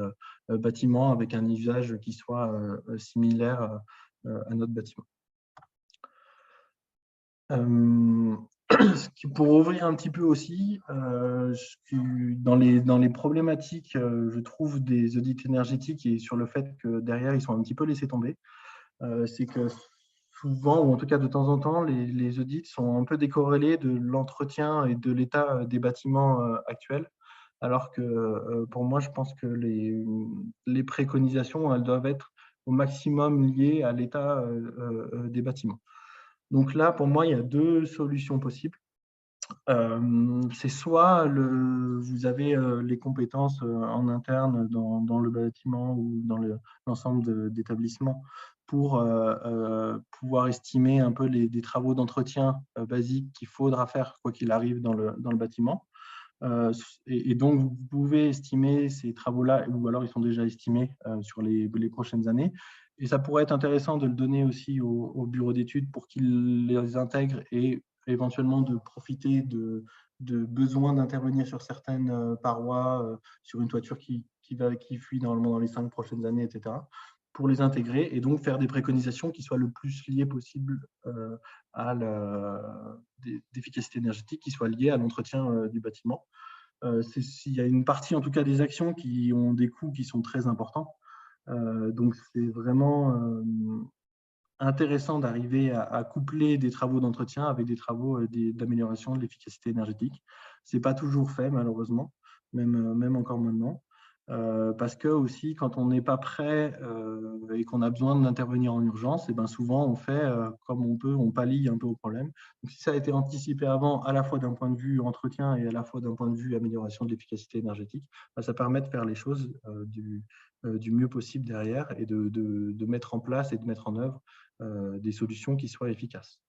[SPEAKER 2] bâtiments avec un usage qui soit similaire à notre bâtiment. Pour ouvrir un petit peu aussi, dans les problématiques, je trouve, des audits énergétiques et sur le fait que derrière, ils sont un petit peu laissés tomber, c'est que souvent, ou en tout cas de temps en temps, les audits sont un peu décorrélés de l'entretien et de l'état des bâtiments actuels, alors que pour moi, je pense que les préconisations, elles doivent être au maximum liées à l'état des bâtiments. Donc là, pour moi, il y a 2 solutions possibles. C'est soit vous avez les compétences en interne dans le bâtiment ou dans l'ensemble d'établissements pour pouvoir estimer un peu des travaux d'entretien basiques qu'il faudra faire quoi qu'il arrive dans le bâtiment. Et donc, vous pouvez estimer ces travaux-là, ou alors ils sont déjà estimés sur les prochaines années. Et ça pourrait être intéressant de le donner aussi au bureau d'études pour qu'ils les intègrent et éventuellement de profiter de besoins d'intervenir sur certaines parois, sur une toiture qui fuit normalement dans les 5 prochaines années, etc., pour les intégrer et donc faire des préconisations qui soient le plus liées possible à d'efficacité énergétique, qui soient liées à l'entretien du bâtiment. Il y a une partie, en tout cas, des actions qui ont des coûts qui sont très importants. Donc, c'est vraiment intéressant d'arriver à coupler des travaux d'entretien avec des travaux d'amélioration de l'efficacité énergétique. Ce n'est pas toujours fait, malheureusement, même encore maintenant. Parce que aussi, quand on n'est pas prêt et qu'on a besoin d'intervenir en urgence, et souvent on fait comme on peut, on pallie un peu au problème. Donc, si ça a été anticipé avant, à la fois d'un point de vue entretien et à la fois d'un point de vue amélioration de l'efficacité énergétique, ça permet de faire les choses du mieux possible derrière et de mettre en place et de mettre en œuvre des solutions qui soient efficaces.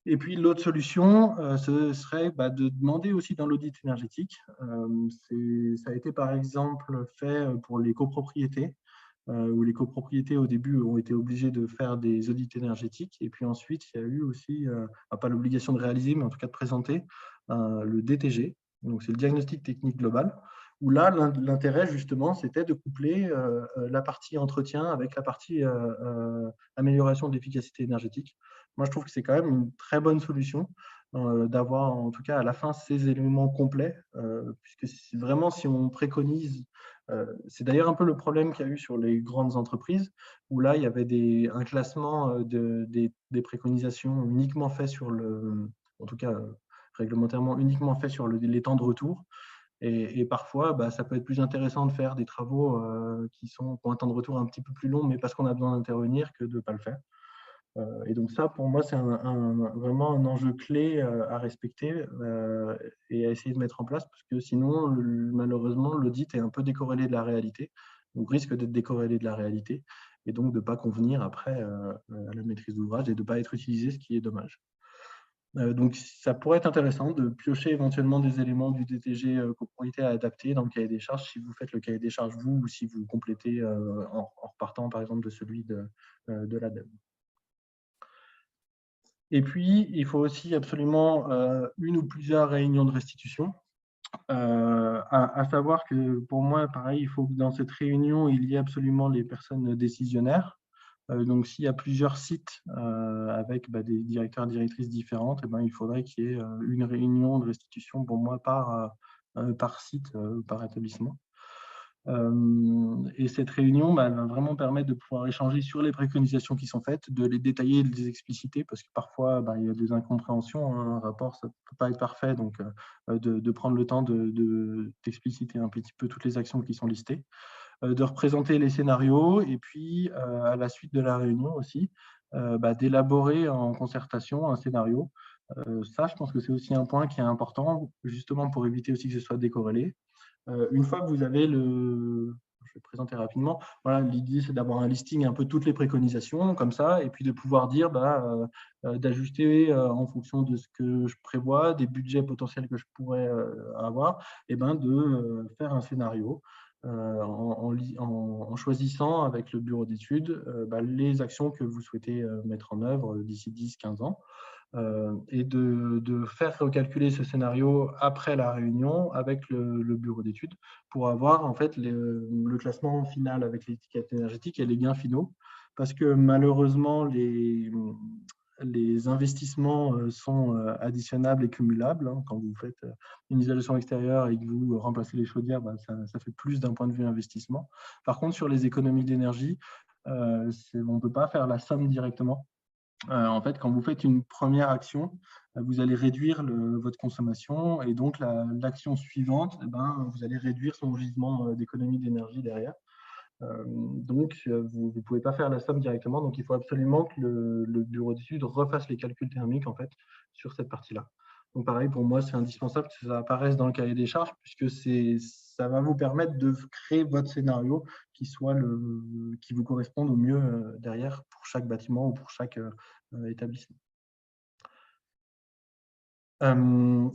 [SPEAKER 2] Et puis l'autre solution, ce serait de demander aussi dans l'audit énergétique. Ça a été par exemple fait pour les copropriétés, où les copropriétés au début ont été obligées de faire des audits énergétiques. Et puis ensuite, il y a eu aussi, pas l'obligation de réaliser, mais en tout cas de présenter le DTG, donc c'est le diagnostic technique global, où là, l'intérêt justement, c'était de coupler la partie entretien avec la partie amélioration de l'efficacité énergétique. Moi, je trouve que c'est quand même une très bonne solution d'avoir en tout cas à la fin ces éléments complets, puisque vraiment, si on préconise, c'est d'ailleurs un peu le problème qu'il y a eu sur les grandes entreprises, où là, il y avait un classement des préconisations uniquement fait sur en tout cas réglementairement uniquement fait sur les temps de retour. Et parfois, ça peut être plus intéressant de faire des travaux qui ont un temps de retour un petit peu plus long, mais parce qu'on a besoin d'intervenir, que de ne pas le faire. Et donc ça, pour moi, c'est vraiment un enjeu clé à respecter et à essayer de mettre en place, parce que sinon, malheureusement, l'audit est un peu décorrélé de la réalité, ou risque d'être décorrélé de la réalité, et donc de ne pas convenir après à la maîtrise d'ouvrage et de ne pas être utilisé, ce qui est dommage. Donc, ça pourrait être intéressant de piocher éventuellement des éléments du DTG copropriété à adapter dans le cahier des charges, si vous faites le cahier des charges vous, ou si vous complétez en repartant par exemple de celui de l'ADEME. Et puis, il faut aussi absolument une ou plusieurs réunions de restitution. À savoir que pour moi, pareil, il faut que dans cette réunion, il y ait absolument les personnes décisionnaires. Donc, s'il y a plusieurs sites avec des directeurs et directrices différentes, il faudrait qu'il y ait une réunion de restitution pour moi par site, par établissement. Et cette réunion va vraiment permettre de pouvoir échanger sur les préconisations qui sont faites, de les détailler, de les expliciter, parce que parfois, il y a des incompréhensions. Un rapport, ça ne peut pas être parfait, donc de prendre le temps d'expliciter un petit peu toutes les actions qui sont listées, de représenter les scénarios, et puis, à la suite de la réunion aussi, d'élaborer en concertation un scénario. Ça, je pense que c'est aussi un point qui est important, justement pour éviter aussi que ce soit décorrélé. Une fois que vous avez je vais présenter rapidement, voilà, l'idée c'est d'avoir un listing un peu toutes les préconisations comme ça, et puis de pouvoir dire d'ajuster en fonction de ce que je prévois, des budgets potentiels que je pourrais avoir, et de faire un scénario en choisissant avec le bureau d'études les actions que vous souhaitez mettre en œuvre d'ici 10-15 ans. Et de faire recalculer ce scénario après la réunion avec le bureau d'études pour avoir en fait le classement final avec l'étiquette énergétique et les gains finaux. Parce que malheureusement, les investissements sont additionnables et cumulables. Quand vous faites une isolation extérieure et que vous remplacez les chaudières, ça fait plus d'un point de vue investissement. Par contre, sur les économies d'énergie, on ne peut pas faire la somme directement. En fait, quand vous faites une première action, vous allez réduire votre consommation, et donc l'action suivante, vous allez réduire son gisement d'économie d'énergie derrière. Donc, vous ne pouvez pas faire la somme directement. Donc, il faut absolument que le bureau d'études refasse les calculs thermiques en fait, sur cette partie-là. Donc, pareil, pour moi, c'est indispensable que ça apparaisse dans le cahier des charges, puisque ça va vous permettre de créer votre scénario qui vous corresponde au mieux derrière pour chaque bâtiment ou pour chaque établissement.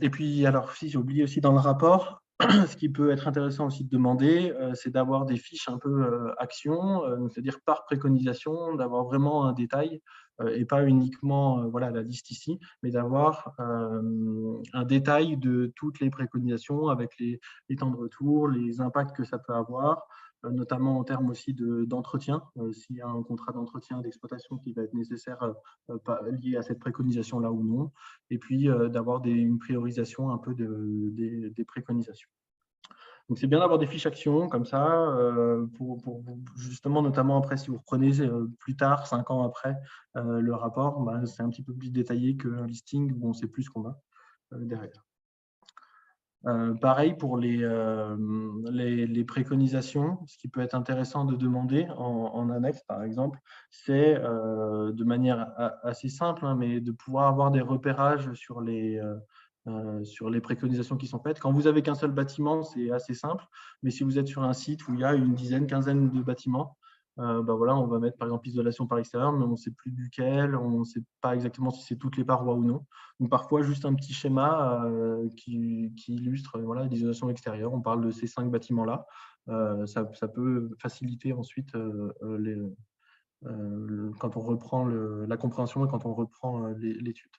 [SPEAKER 2] Et puis, alors, si j'ai oublié aussi dans le rapport, ce qui peut être intéressant aussi de demander, c'est d'avoir des fiches un peu actions, c'est-à-dire par préconisation, d'avoir vraiment un détail et pas uniquement la liste ici, mais d'avoir un détail de toutes les préconisations avec les temps de retour, les impacts que ça peut avoir, notamment en termes aussi d'entretien, s'il y a un contrat d'entretien d'exploitation qui va être nécessaire lié à cette préconisation-là ou non, et puis d'avoir une priorisation un peu des préconisations. Donc, c'est bien d'avoir des fiches actions comme ça, pour justement, notamment après, si vous reprenez plus tard, 5 ans après, le rapport, c'est un petit peu plus détaillé qu'un listing où on sait plus ce qu'on a derrière. Pareil pour les préconisations, ce qui peut être intéressant de demander en annexe, par exemple, c'est de manière assez simple, mais de pouvoir avoir des repérages sur les préconisations qui sont faites. Quand vous n'avez qu'un seul bâtiment, c'est assez simple, mais si vous êtes sur un site où il y a une dizaine, quinzaine de bâtiments, voilà, on va mettre par exemple isolation par extérieur, mais on ne sait plus duquel, on ne sait pas exactement si c'est toutes les parois ou non. Donc parfois, juste un petit schéma qui illustre voilà, l'isolation extérieure. On parle de ces 5 bâtiments-là. Ça peut faciliter ensuite quand on reprend la compréhension et quand on reprend l'étude.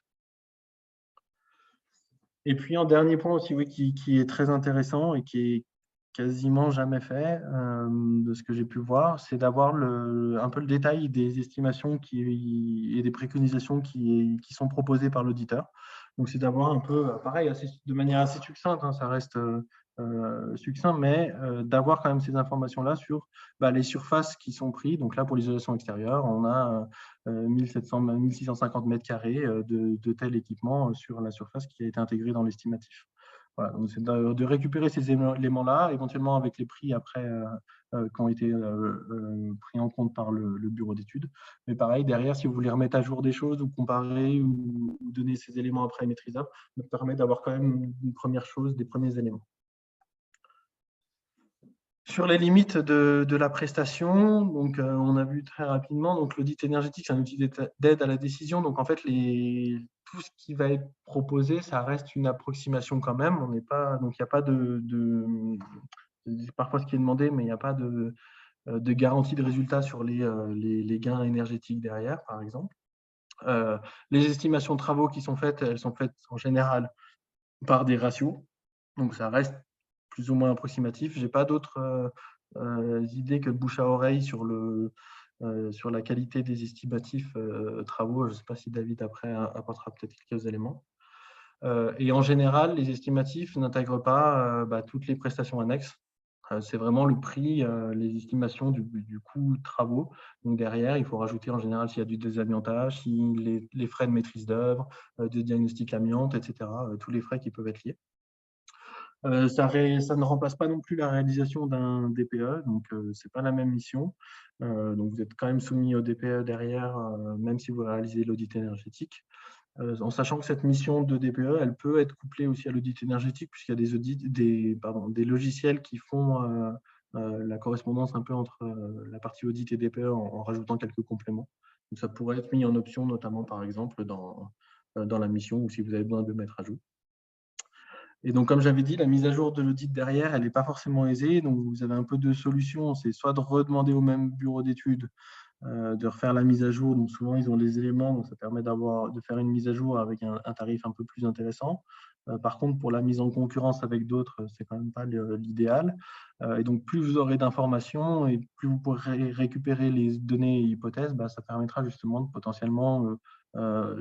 [SPEAKER 2] Et puis, un dernier point aussi, oui, qui est très intéressant et qui est quasiment jamais fait, de ce que j'ai pu voir, c'est d'avoir un peu le détail des estimations et des préconisations qui sont proposées par l'auditeur. Donc, c'est d'avoir un peu, pareil, de manière assez succincte, hein, ça reste succinct, mais d'avoir quand même ces informations-là sur les surfaces qui sont prises. Donc là, pour l'isolation extérieure, on a 1650 mètres carrés de tel équipement sur la surface qui a été intégrée dans l'estimatif. Voilà, donc c'est de récupérer ces éléments-là, éventuellement avec les prix après qui ont été pris en compte par le bureau d'études. Mais pareil, derrière, si vous voulez remettre à jour des choses ou comparer ou donner ces éléments après maîtrisables, ça permet d'avoir quand même une première chose, des premiers éléments. Sur les limites de la prestation, donc, on a vu très rapidement, donc l'audit énergétique, c'est un outil d'aide à la décision. Donc, en fait, tout ce qui va être proposé, ça reste une approximation quand même. On n'est pas, donc, il n'y a pas parfois ce qui est demandé, mais il n'y a pas de garantie de résultat sur les gains énergétiques derrière, par exemple. Les estimations de travaux qui sont faites, elles sont faites en général par des ratios. Donc, ça reste plus ou moins approximatif. Je n'ai pas d'autres idées que le bouche à oreille sur la qualité des estimatifs travaux. Je ne sais pas si David, après, apportera peut-être quelques éléments. Et en général, les estimatifs n'intègrent pas toutes les prestations annexes. C'est vraiment le prix, les estimations du coût de travaux. Donc derrière, il faut rajouter en général s'il y a du désamiantage, les frais de maîtrise d'œuvre, de diagnostic amiante, etc. Tous les frais qui peuvent être liés. Ça ne remplace pas non plus la réalisation d'un DPE, donc ce n'est pas la même mission. Donc vous êtes quand même soumis au DPE derrière, même si vous réalisez l'audit énergétique. En sachant que cette mission de DPE, elle peut être couplée aussi à l'audit énergétique, puisqu'il y a des logiciels qui font la correspondance un peu entre la partie audit et DPE en rajoutant quelques compléments. Donc ça pourrait être mis en option, notamment par exemple dans la mission ou si vous avez besoin de mettre à jour. Et donc, comme j'avais dit, la mise à jour de l'audit derrière, elle n'est pas forcément aisée. Donc, vous avez un peu deux solutions. C'est soit de redemander au même bureau d'études de refaire la mise à jour. Donc, souvent, ils ont les éléments. Donc, ça permet de faire une mise à jour avec un tarif un peu plus intéressant. Par contre, pour la mise en concurrence avec d'autres, c'est quand même pas l'idéal. Et donc, plus vous aurez d'informations et plus vous pourrez récupérer les données et hypothèses, ça permettra justement de potentiellement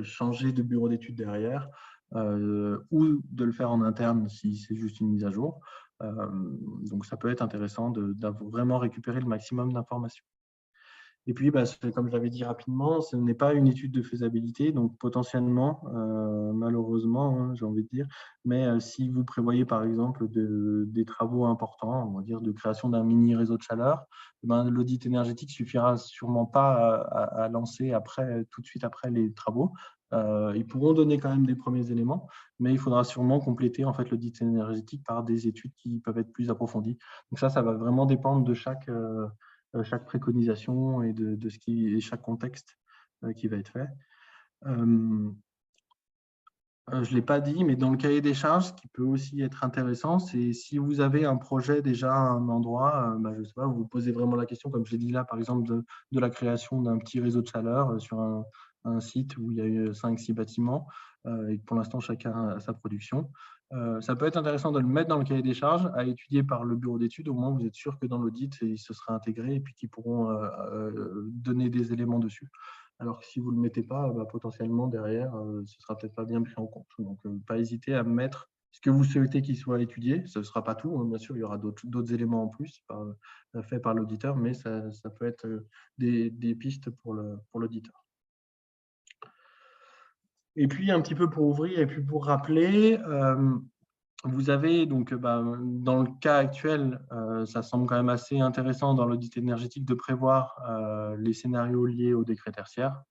[SPEAKER 2] changer de bureau d'études derrière. Ou de le faire en interne si c'est juste une mise à jour. Donc, ça peut être intéressant d'avoir vraiment récupéré le maximum d'informations. Et puis, comme je l'avais dit rapidement, ce n'est pas une étude de faisabilité, donc potentiellement, malheureusement, hein, j'ai envie de dire, mais si vous prévoyez par exemple des travaux importants, on va dire de création d'un mini réseau de chaleur, l'audit énergétique suffira sûrement pas à lancer tout de suite après les travaux. Ils pourront donner quand même des premiers éléments, mais il faudra sûrement compléter en fait l'audit énergétique par des études qui peuvent être plus approfondies. Donc ça va vraiment dépendre de chaque préconisation et de chaque contexte qui va être fait. Je ne l'ai pas dit, mais dans le cahier des charges, ce qui peut aussi être intéressant, c'est si vous avez un projet déjà à un endroit, je ne sais pas, vous vous posez vraiment la question, comme je l'ai dit là, par exemple, de la création d'un petit réseau de chaleur sur un site où il y a eu 5-6 bâtiments et que pour l'instant, chacun a sa production. Ça peut être intéressant de le mettre dans le cahier des charges, à étudier par le bureau d'études. Au moins, vous êtes sûr que dans l'audit, il se sera intégré et puis qu'ils pourront donner des éléments dessus. Alors que si vous ne le mettez pas, potentiellement derrière, ce ne sera peut-être pas bien pris en compte. Donc, pas hésiter à mettre ce que vous souhaitez qu'il soit étudié. Ce ne sera pas tout, hein. Bien sûr, il y aura d'autres éléments en plus faits par l'auditeur, mais ça peut être des pistes pour l'auditeur. Et puis, un petit peu pour ouvrir et puis pour rappeler, vous avez donc, dans le cas actuel, ça semble quand même assez intéressant dans l'audit énergétique de prévoir les scénarios liés au décret tertiaire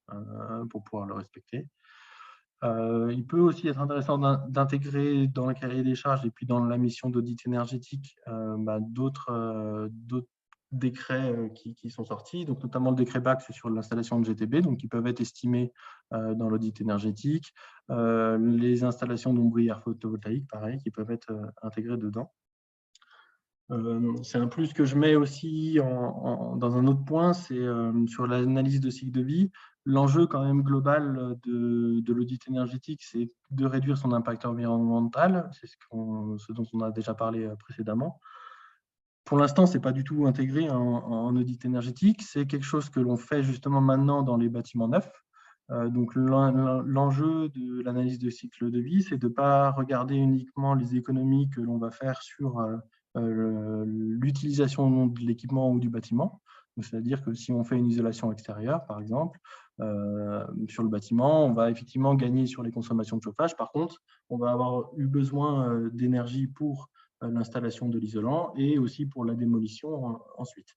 [SPEAKER 2] pour pouvoir le respecter. Il peut aussi être intéressant d'intégrer dans le cahier des charges et puis dans la mission d'audit énergétique d'autres décrets qui sont sortis, donc notamment le décret BAC, c'est sur l'installation de GTB, donc qui peuvent être estimés dans l'audit énergétique. Les installations d'ombrières photovoltaïques, pareil, qui peuvent être intégrées dedans. C'est un plus que je mets aussi dans un autre point, c'est sur l'analyse de cycle de vie. L'enjeu quand même global de l'audit énergétique, c'est de réduire son impact environnemental. C'est ce dont on a déjà parlé précédemment. Pour l'instant, ce n'est pas du tout intégré en audit énergétique. C'est quelque chose que l'on fait justement maintenant dans les bâtiments neufs. Donc, l'enjeu de l'analyse de cycle de vie, c'est de ne pas regarder uniquement les économies que l'on va faire sur l'utilisation de l'équipement ou du bâtiment. C'est-à-dire que si on fait une isolation extérieure, par exemple, sur le bâtiment, on va effectivement gagner sur les consommations de chauffage. Par contre, on va avoir eu besoin d'énergie pour l'installation de l'isolant et aussi pour la démolition ensuite.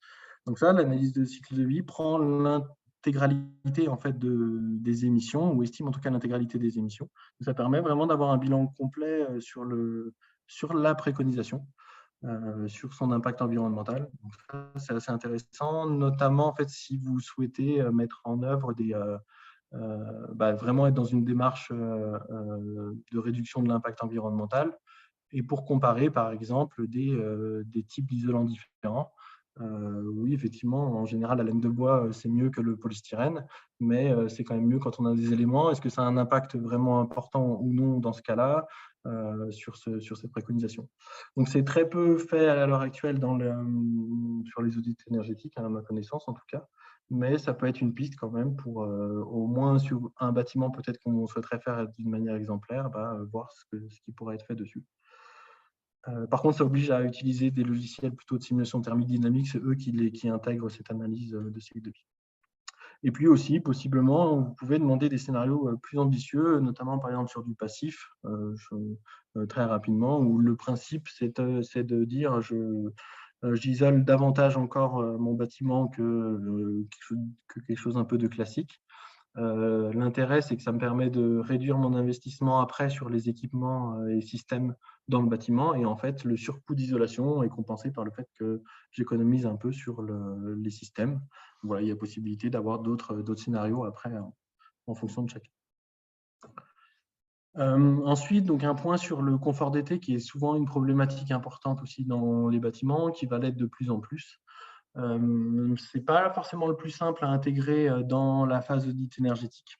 [SPEAKER 2] Donc ça, l'analyse de cycle de vie prend l'intégralité en fait des émissions, ou estime en tout cas l'intégralité des émissions. Donc ça permet vraiment d'avoir un bilan complet sur la préconisation, sur son impact environnemental. C'est assez intéressant, notamment en fait si vous souhaitez mettre en œuvre vraiment être dans une démarche de réduction de l'impact environnemental. Et pour comparer, par exemple, des types d'isolants différents. Oui, effectivement, en général, la laine de bois, c'est mieux que le polystyrène, mais c'est quand même mieux quand on a des éléments. Est-ce que ça a un impact vraiment important ou non dans ce cas-là sur cette préconisation? Donc, c'est très peu fait à l'heure actuelle sur les audits énergétiques, à ma connaissance en tout cas, mais ça peut être une piste quand même pour, au moins sur un bâtiment peut-être qu'on souhaiterait faire d'une manière exemplaire, voir ce qui pourrait être fait dessus. Par contre, ça oblige à utiliser des logiciels plutôt de simulation thermique dynamique. C'est eux qui intègrent cette analyse de cycle de vie. Et puis aussi, possiblement, vous pouvez demander des scénarios plus ambitieux, notamment par exemple sur du passif, très rapidement, où le principe, c'est de dire j'isole davantage encore mon bâtiment que quelque chose un peu de classique. L'intérêt, c'est que ça me permet de réduire mon investissement après sur les équipements et systèmes dans le bâtiment. Et en fait, le surcoût d'isolation est compensé par le fait que j'économise un peu sur les systèmes. Voilà, il y a possibilité d'avoir d'autres scénarios après en fonction de chacun. Ensuite, donc un point sur le confort d'été qui est souvent une problématique importante aussi dans les bâtiments, qui va l'être de plus en plus. Ce n'est pas forcément le plus simple à intégrer dans la phase d'audit énergétique.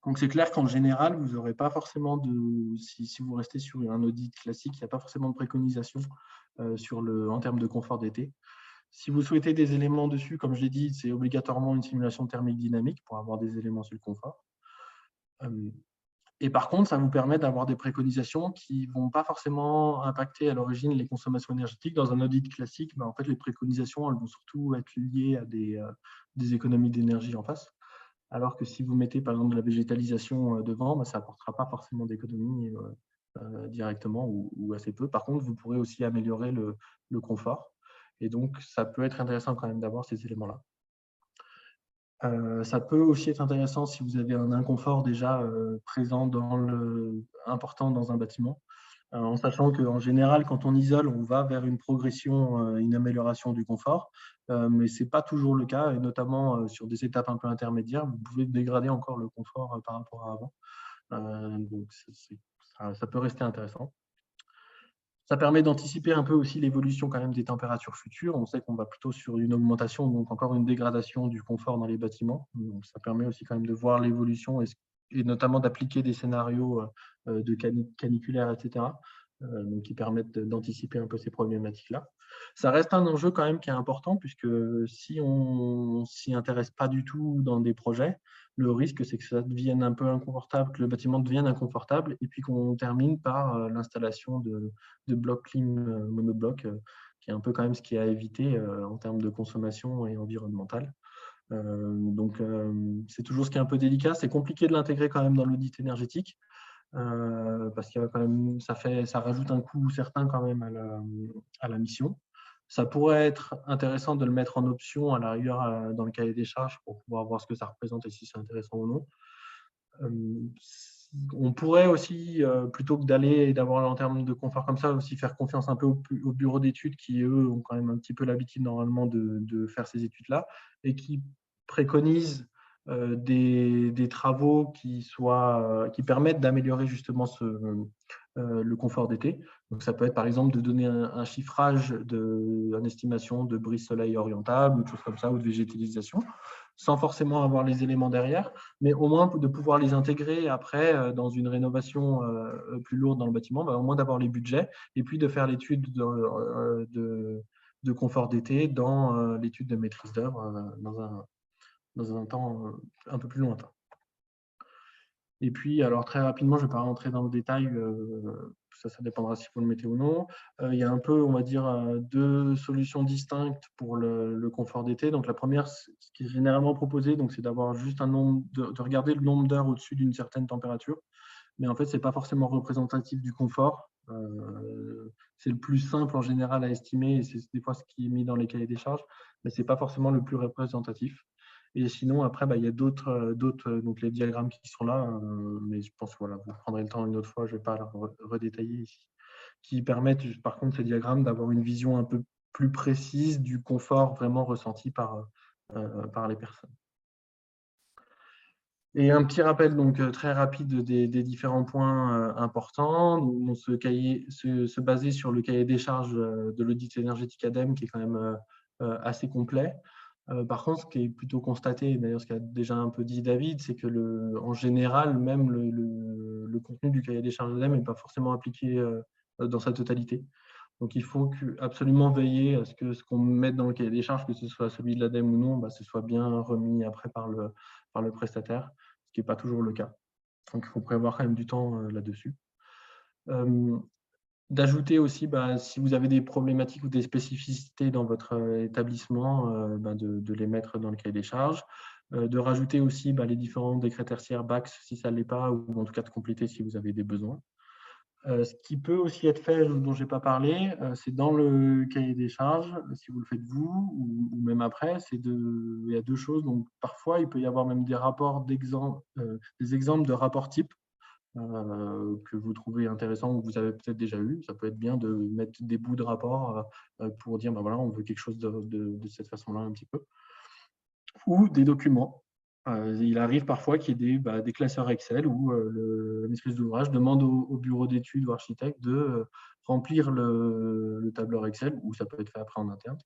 [SPEAKER 2] Donc, c'est clair qu'en général, vous n'aurez pas forcément si vous restez sur un audit classique, il n'y a pas forcément de préconisation en termes de confort d'été. Si vous souhaitez des éléments dessus, comme je l'ai dit, c'est obligatoirement une simulation thermique dynamique pour avoir des éléments sur le confort. Et par contre, ça vous permet d'avoir des préconisations qui ne vont pas forcément impacter à l'origine les consommations énergétiques. Dans un audit classique, en fait, les préconisations elles vont surtout être liées à des économies d'énergie en face. Alors que si vous mettez par exemple de la végétalisation devant, ça n'apportera pas forcément d'économie directement ou assez peu. Par contre, vous pourrez aussi améliorer le confort. Et donc, ça peut être intéressant quand même d'avoir ces éléments-là. Ça peut aussi être intéressant si vous avez un inconfort déjà présent important dans un bâtiment, en sachant qu'en général, quand on isole, on va vers une progression, une amélioration du confort, mais ce n'est pas toujours le cas, et notamment sur des étapes un peu intermédiaires, vous pouvez dégrader encore le confort par rapport à avant. Donc, ça peut rester intéressant. Ça permet d'anticiper un peu aussi l'évolution quand même des températures futures. On sait qu'on va plutôt sur une augmentation, donc encore une dégradation du confort dans les bâtiments. Donc, ça permet aussi quand même de voir l'évolution et notamment d'appliquer des scénarios de caniculaires, etc., donc qui permettent d'anticiper un peu ces problématiques-là. Ça reste un enjeu quand même qui est important, puisque si on ne s'y intéresse pas du tout dans des projets, le risque, c'est que ça devienne un peu inconfortable, que le bâtiment devienne inconfortable, et puis qu'on termine par l'installation de blocs clim monoblocs, qui est un peu quand même ce qui est à éviter en termes de consommation et environnementale. Donc, c'est toujours ce qui est un peu délicat. C'est compliqué de l'intégrer quand même dans l'audit énergétique, parce que quand même, ça rajoute un coût certain quand même à la mission. Ça pourrait être intéressant de le mettre en option à la rigueur dans le cahier des charges pour pouvoir voir ce que ça représente et si c'est intéressant ou non. on pourrait aussi, plutôt que d'aller et d'avoir en termes de confort comme ça, aussi faire confiance un peu aux bureaux d'études qui, eux, ont quand même un petit peu l'habitude normalement de faire ces études-là et qui préconisent des travaux qui permettent d'améliorer justement le confort d'été. Donc, ça peut être par exemple de donner un chiffrage, une estimation de brise soleil orientable, ou de choses comme ça, ou de végétalisation, sans forcément avoir les éléments derrière, mais au moins de pouvoir les intégrer après dans une rénovation plus lourde dans le bâtiment, au moins d'avoir les budgets et puis de faire l'étude de confort d'été dans l'étude de maîtrise d'œuvre dans un temps un peu plus lointain. Et puis, alors très rapidement, je ne vais pas rentrer dans le détail, ça dépendra si vous le mettez ou non. Il y a un peu, on va dire, deux solutions distinctes pour le confort d'été. Donc la première, ce qui est généralement proposé, c'est d'avoir juste un nombre, de regarder le nombre d'heures au-dessus d'une certaine température. Mais en fait, ce n'est pas forcément représentatif du confort. C'est le plus simple en général à estimer, et c'est des fois ce qui est mis dans les cahiers des charges, mais ce n'est pas forcément le plus représentatif. Et sinon, après, il y a d'autres, donc les diagrammes qui sont là, mais je pense que vous prendrez le temps une autre fois, je ne vais pas redétailler ici, qui permettent, par contre, ces diagrammes d'avoir une vision un peu plus précise du confort vraiment ressenti par les personnes. Et un petit rappel très rapide des différents points importants. Donc, se baser sur le cahier des charges de l'audit énergétique ADEME, qui est quand même assez complet. Par contre, ce qui est plutôt constaté, d'ailleurs ce qu'a déjà un peu dit David, c'est que en général, même le contenu du cahier des charges ADEME n'est pas forcément appliqué dans sa totalité. Donc, il faut absolument veiller à ce que ce qu'on mette dans le cahier des charges, que ce soit celui de l'ADEME ou non, ce soit bien remis après par le prestataire, ce qui n'est pas toujours le cas. Donc, il faut prévoir quand même du temps là-dessus. D'ajouter aussi, si vous avez des problématiques ou des spécificités dans votre établissement, de les mettre dans le cahier des charges. De rajouter aussi les différents décrets tertiaires BACS si ça ne l'est pas, ou en tout cas de compléter si vous avez des besoins. Ce qui peut aussi être fait, dont je n'ai pas parlé, c'est dans le cahier des charges, si vous le faites vous, ou même après, il y a deux choses. Donc, parfois, il peut y avoir même des rapports des exemples de rapports types que vous trouvez intéressants ou que vous avez peut-être déjà eu. Ça peut être bien de mettre des bouts de rapport pour dire, voilà, on veut quelque chose de cette façon-là un petit peu. Ou des documents. Il arrive parfois qu'il y ait des classeurs Excel où le maîtrise d'ouvrage demande au bureau d'études ou architecte de remplir le tableur Excel, ou ça peut être fait après en interne,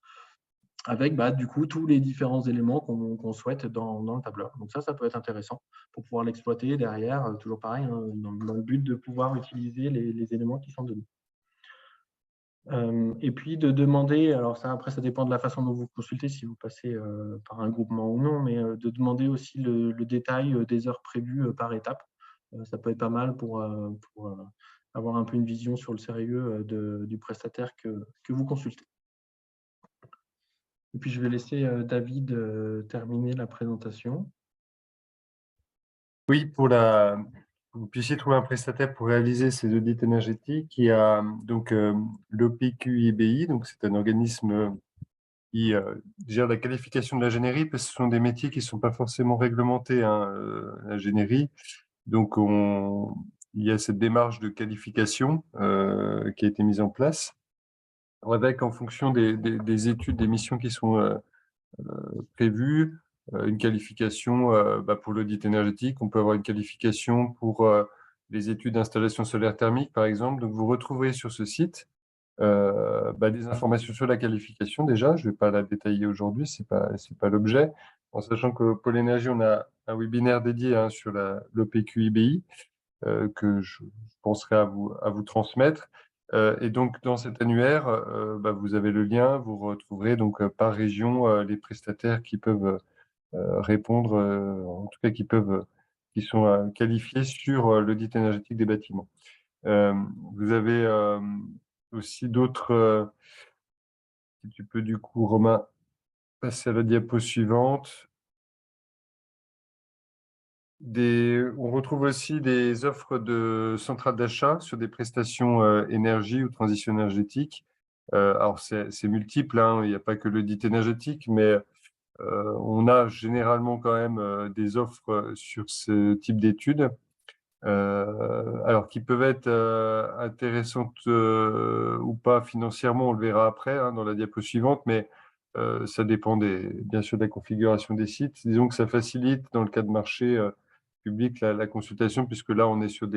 [SPEAKER 2] avec du coup tous les différents éléments qu'on souhaite dans le tableur. Donc ça peut être intéressant pour pouvoir l'exploiter derrière, toujours pareil, dans le but de pouvoir utiliser les éléments qui sont donnés. Et puis de demander, alors ça après ça dépend de la façon dont vous consultez, si vous passez par un groupement ou non, mais de demander aussi le détail des heures prévues par étape. Ça peut être pas mal pour avoir un peu une vision sur le sérieux du prestataire que vous consultez. Et puis je vais laisser David terminer la présentation.
[SPEAKER 1] Oui, pour vous puissiez trouver un prestataire pour réaliser ces audits énergétiques, il y a donc l'OPQIBI, donc c'est un organisme qui gère la qualification de l'ingénierie, parce que ce sont des métiers qui ne sont pas forcément réglementés, l'ingénierie. Donc il y a cette démarche de qualification qui a été mise en place, avec en fonction des études, des missions qui sont prévues, une qualification pour l'audit énergétique. On peut avoir une qualification pour les études d'installation solaire thermique, par exemple. Donc, vous retrouverez sur ce site des informations sur la qualification déjà. Je ne vais pas la détailler aujourd'hui, ce n'est pas l'objet. En sachant que Pôle Énergie, on a un webinaire dédié sur l'OPQIBI que je penserai à vous transmettre. Et donc, dans cet annuaire, vous avez le lien, vous retrouverez donc par région les prestataires qui peuvent répondre, en tout cas qui sont qualifiés sur l'audit énergétique des bâtiments. Vous avez aussi d'autres, si tu peux du coup, Romain, passer à la diapo suivante. On retrouve aussi des offres de centrales d'achat sur des prestations énergie ou transition énergétique. Alors, c'est multiple, il n'y a pas que l'audit énergétique, mais on a généralement quand même des offres sur ce type d'études. alors qui peuvent être intéressantes ou pas financièrement, on le verra après dans la diapo suivante, mais ça dépend bien sûr de la configuration des sites. Disons que ça facilite dans le cas de marché public la consultation, puisque là on est sur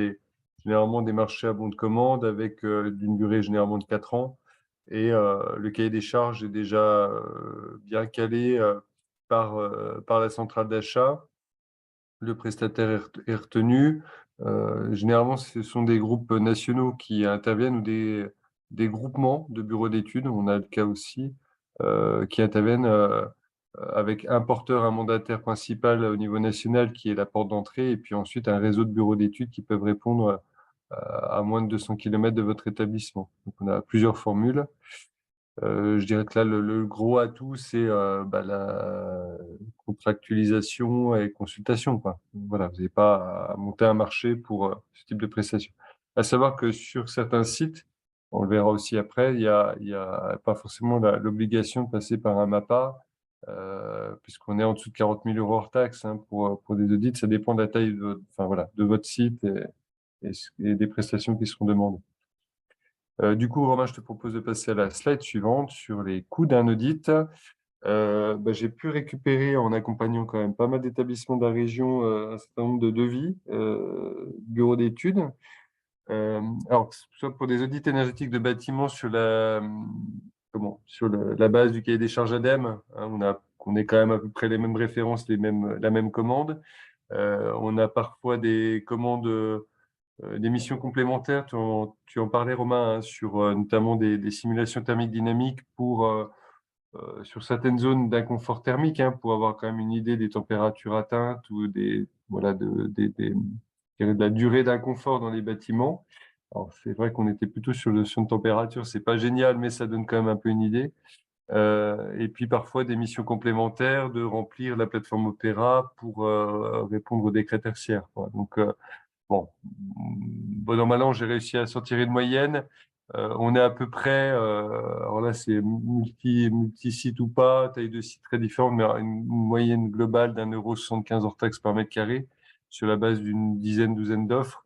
[SPEAKER 1] généralement des marchés à bon de commande avec d'une durée généralement de 4 ans, et le cahier des charges est déjà bien calé par la centrale d'achat. Le prestataire est retenu. Généralement, ce sont des groupes nationaux qui interviennent ou des groupements de bureaux d'études. On a le cas aussi qui interviennent avec un porteur, un mandataire principal au niveau national qui est la porte d'entrée, et puis ensuite un réseau de bureaux d'études qui peuvent répondre à moins de 200 km de votre établissement. Donc, on a plusieurs formules. Je dirais que là, le gros atout, c'est la contractualisation et consultation, quoi. Voilà, vous n'avez pas à monter un marché pour ce type de prestation. À savoir que sur certains sites, on le verra aussi après, il y a pas forcément l'obligation de passer par un MAPA, puisqu'on est en dessous de 40 000 euros hors taxe pour des audits. Ça dépend de la taille enfin, voilà, de votre site et des prestations qui seront demandées. Du coup, Romain, je te propose de passer à la slide suivante sur les coûts d'un audit. J'ai pu récupérer, en accompagnant quand même pas mal d'établissements de la région, un certain nombre de devis, bureaux d'études. Alors, que ce soit pour des audits énergétiques de bâtiments sur la base du cahier des charges ADEME, on est quand même à peu près les mêmes références, la même commande. On a parfois des commandes des missions complémentaires, tu en parlais Romain, sur notamment des simulations thermiques dynamiques sur certaines zones d'inconfort thermique, pour avoir quand même une idée des températures atteintes ou voilà, je dirais de la durée d'inconfort dans les bâtiments. Alors c'est vrai qu'on était plutôt sur le notion de température, c'est pas génial, mais ça donne quand même un peu une idée. Et puis parfois des missions complémentaires de remplir la plateforme Opéra pour répondre aux décrets tertiaires, quoi. Donc bon, bon normalement, j'ai réussi à sortir une moyenne. On est à peu près, alors là, c'est multi-site ou pas, taille de site très différente, mais une moyenne globale d'1,75 € hors taxe par mètre carré sur la base d'une douzaine d'offres.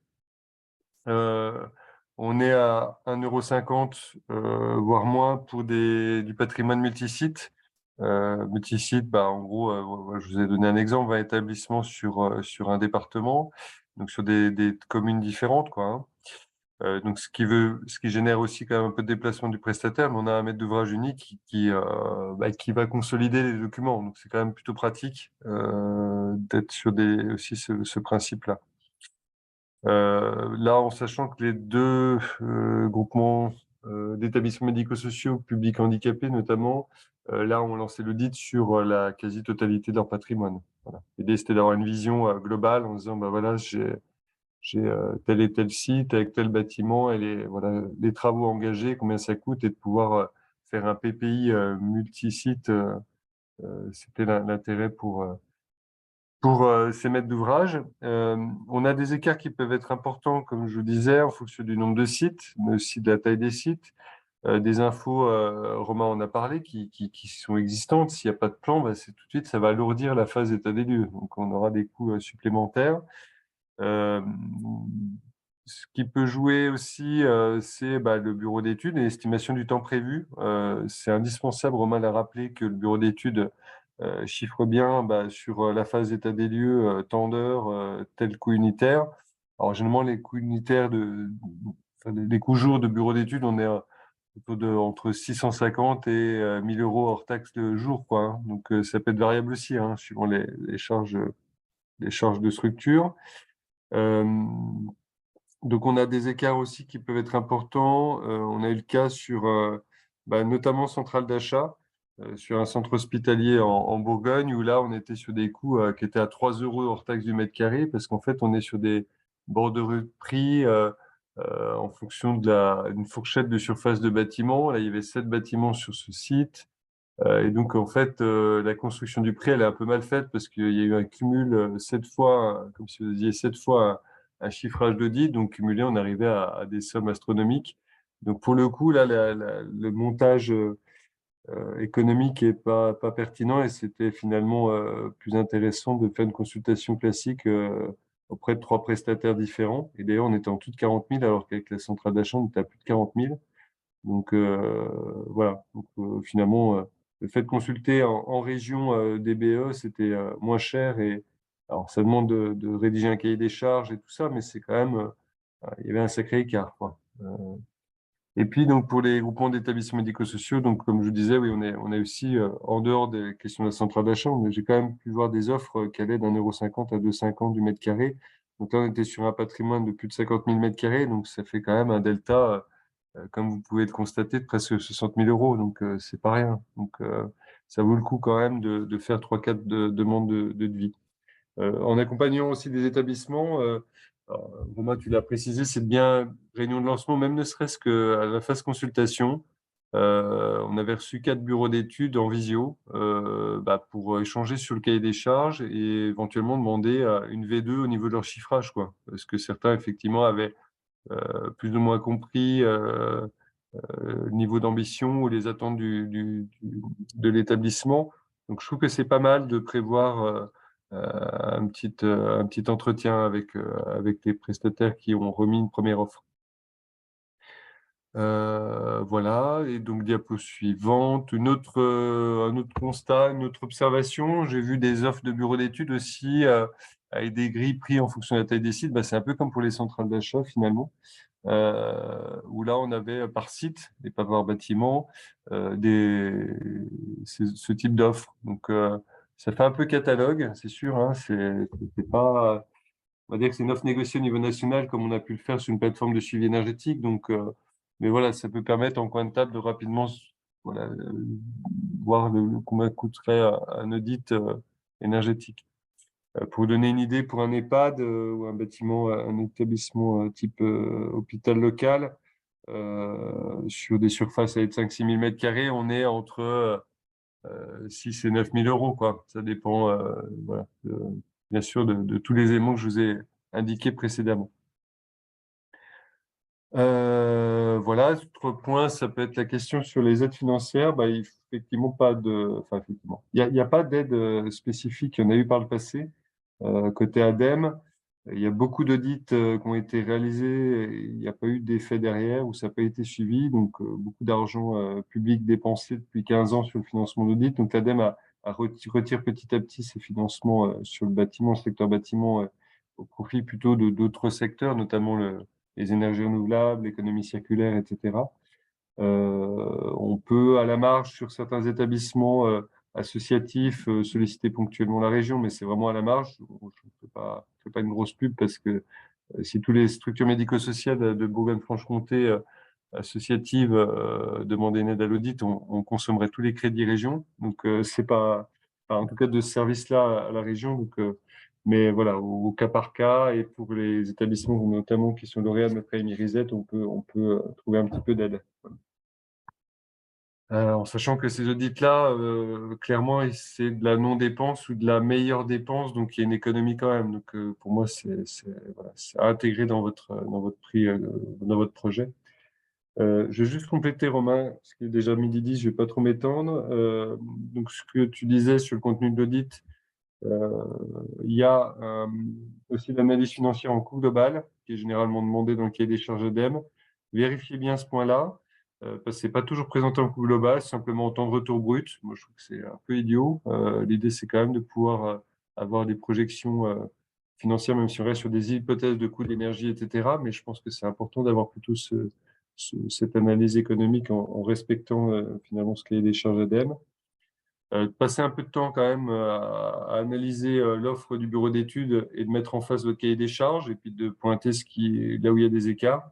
[SPEAKER 1] On est à 1,50 €, voire moins pour du patrimoine multisite. Multisite, en gros, je vous ai donné un exemple, 20 établissements sur un département, donc sur des communes différentes, quoi. Donc, ce qui génère aussi quand même un peu de déplacement du prestataire, mais on a un maître d'ouvrage unique qui va consolider les documents. Donc, c'est quand même plutôt pratique d'être sur aussi ce principe-là. Là, en sachant que les deux groupements d'établissements médico-sociaux publics handicapés, notamment, là, ont lancé l'audit sur la quasi-totalité de leur patrimoine. Voilà. L'idée, c'était d'avoir une vision globale en disant, voilà, j'ai tel et tel site avec tel bâtiment et voilà, les travaux engagés, combien ça coûte, et de pouvoir faire un PPI multi-site. C'était l'intérêt pour ces maîtres d'ouvrage. On a des écarts qui peuvent être importants, comme je vous disais, en fonction du nombre de sites, mais aussi de la taille des sites. Des infos, Romain en a parlé, qui sont existantes. S'il n'y a pas de plan, c'est tout de suite, ça va alourdir la phase état des lieux. Donc, on aura des coûts supplémentaires. Euh, Ce qui peut jouer aussi, c'est le bureau d'études et l'estimation du temps prévu. C'est indispensable, Romain l'a rappelé, que le bureau d'études chiffre bien sur la phase d'état des lieux, temps d'heure, tel coût unitaire. Alors, généralement, les coûts unitaires les coûts jours de bureau d'études, on est autour entre 650 et 1 000 € hors taxe le jour, quoi, hein. Donc, ça peut être variable aussi, suivant les charges de structure. Euh, donc, on a des écarts aussi qui peuvent être importants. On a eu le cas sur notamment centrale d'achat, sur un centre hospitalier en Bourgogne, où là, on était sur des coûts qui étaient à 3 € hors taxe du mètre carré, parce qu'en fait, on est sur des bordereaux de prix en fonction d'une fourchette de surface de bâtiment. Là, il y avait 7 bâtiments sur ce site. Et donc, en fait, la construction du prix, elle est un peu mal faite parce qu'il y a eu un cumul 7 fois, comme si vous disiez 7 fois un chiffrage d'audit. Donc, cumulé, on arrivait à des sommes astronomiques. Donc, pour le coup, là, le montage économique est pas pertinent, et c'était finalement plus intéressant de faire une consultation classique auprès de 3 prestataires différents. Et d'ailleurs, on était en tout de 40 000, alors qu'avec la centrale d'achat, on était à plus de 40 000. Donc voilà. Donc, finalement, le fait de consulter en région DBE, c'était moins cher. Et alors, ça demande de rédiger un cahier des charges et tout ça, mais c'est quand même, il y avait un sacré écart, quoi. Et puis, donc, pour les groupements d'établissements médico-sociaux, donc, comme je disais, oui, on est aussi, en dehors des questions de la centrale d'achat, mais j'ai quand même pu voir des offres qui allaient d'1,50 € à 2,50 € du mètre carré. Donc là, on était sur un patrimoine de plus de 50 000 mètres carrés, donc ça fait quand même un delta, comme vous pouvez le constater, de presque 60 000 €. Donc, c'est pas rien. Donc, ça vaut le coup quand même de faire 3-4 demandes de devis. En accompagnant aussi des établissements, alors, Romain, tu l'as précisé, c'est bien réunion de lancement, même ne serait-ce qu'à la phase consultation. On avait reçu 4 bureaux d'études en visio pour échanger sur le cahier des charges et éventuellement demander une V2 au niveau de leur chiffrage, quoi. Parce que certains, effectivement, avaient plus ou moins compris le niveau d'ambition ou les attentes de l'établissement. Donc, je trouve que c'est pas mal de prévoir un petit entretien avec les prestataires qui ont remis une première offre. Voilà, et donc diapo suivante, un autre constat, une autre observation. J'ai vu des offres de bureaux d'études aussi avec des grilles prix en fonction de la taille des sites. C'est un peu comme pour les centrales d'achat finalement, où là on avait par site et pas par bâtiment ce type d'offres. Donc ça fait un peu catalogue, c'est sûr, hein, c'est pas, on va dire que c'est une offre négociée au niveau national comme on a pu le faire sur une plateforme de suivi énergétique. Donc, mais voilà, ça peut permettre en coin de table de rapidement voilà, voir combien coûterait un audit énergétique. Pour vous donner une idée, pour un EHPAD ou un bâtiment, un établissement type hôpital local, sur des surfaces avec 5-6 000 mètres carrés, on est entre 6 et 9 000 €, quoi. Ça dépend, voilà, bien sûr, de tous les éléments que je vous ai indiqués précédemment. Voilà, autre point, ça peut être la question sur les aides financières. Il faut effectivement pas enfin, effectivement, il y a pas d'aide spécifique. Il y en a eu par le passé. Côté ADEME, il y a beaucoup d'audits qui ont été réalisés. Et il n'y a pas eu d'effet derrière ou ça n'a pas été suivi. Donc, beaucoup d'argent public dépensé depuis 15 ans sur le financement d'audit. Donc, l'ADEME retire petit à petit ses financements sur le bâtiment, le secteur bâtiment, au profit plutôt d'autres secteurs, notamment les énergies renouvelables, l'économie circulaire, etc. On peut, à la marge, sur certains établissements associatifs, solliciter ponctuellement la région, mais c'est vraiment à la marge. Je ne fais pas une grosse pub parce que si toutes les structures médico-sociales de Bourgogne-Franche-Comté associatives demandaient une aide à l'audit, on consommerait tous les crédits région. Donc, c'est pas, en tout cas, de ce service-là à la région. Donc, mais voilà, au cas par cas, et pour les établissements notamment qui sont lauréats de notre prix Émirisette, on peut trouver un petit peu d'aide. En sachant que ces audits-là, clairement, c'est de la non-dépense ou de la meilleure dépense, donc il y a une économie quand même. Donc pour moi, voilà, c'est à intégrer dans votre prix, dans votre projet. Je vais juste compléter, Romain, parce qu'il est déjà midi 10, je ne vais pas trop m'étendre. Donc ce que tu disais sur le contenu de l'audit, il y a aussi l'analyse financière en coût global, qui est généralement demandée dans le cahier des charges EDEM. Vérifiez bien ce point-là, parce que ce n'est pas toujours présenté en coût global, c'est simplement en temps de retour brut. Moi, je trouve que c'est un peu idiot. L'idée, c'est quand même de pouvoir avoir des projections financières, même si on reste sur des hypothèses de coût d'énergie, etc. Mais je pense que c'est important d'avoir plutôt cette analyse économique en respectant finalement ce cahier des charges EDEM. Passer un peu de temps quand même à analyser l'offre du bureau d'études et de mettre en face votre cahier des charges et puis de pointer là où il y a des écarts.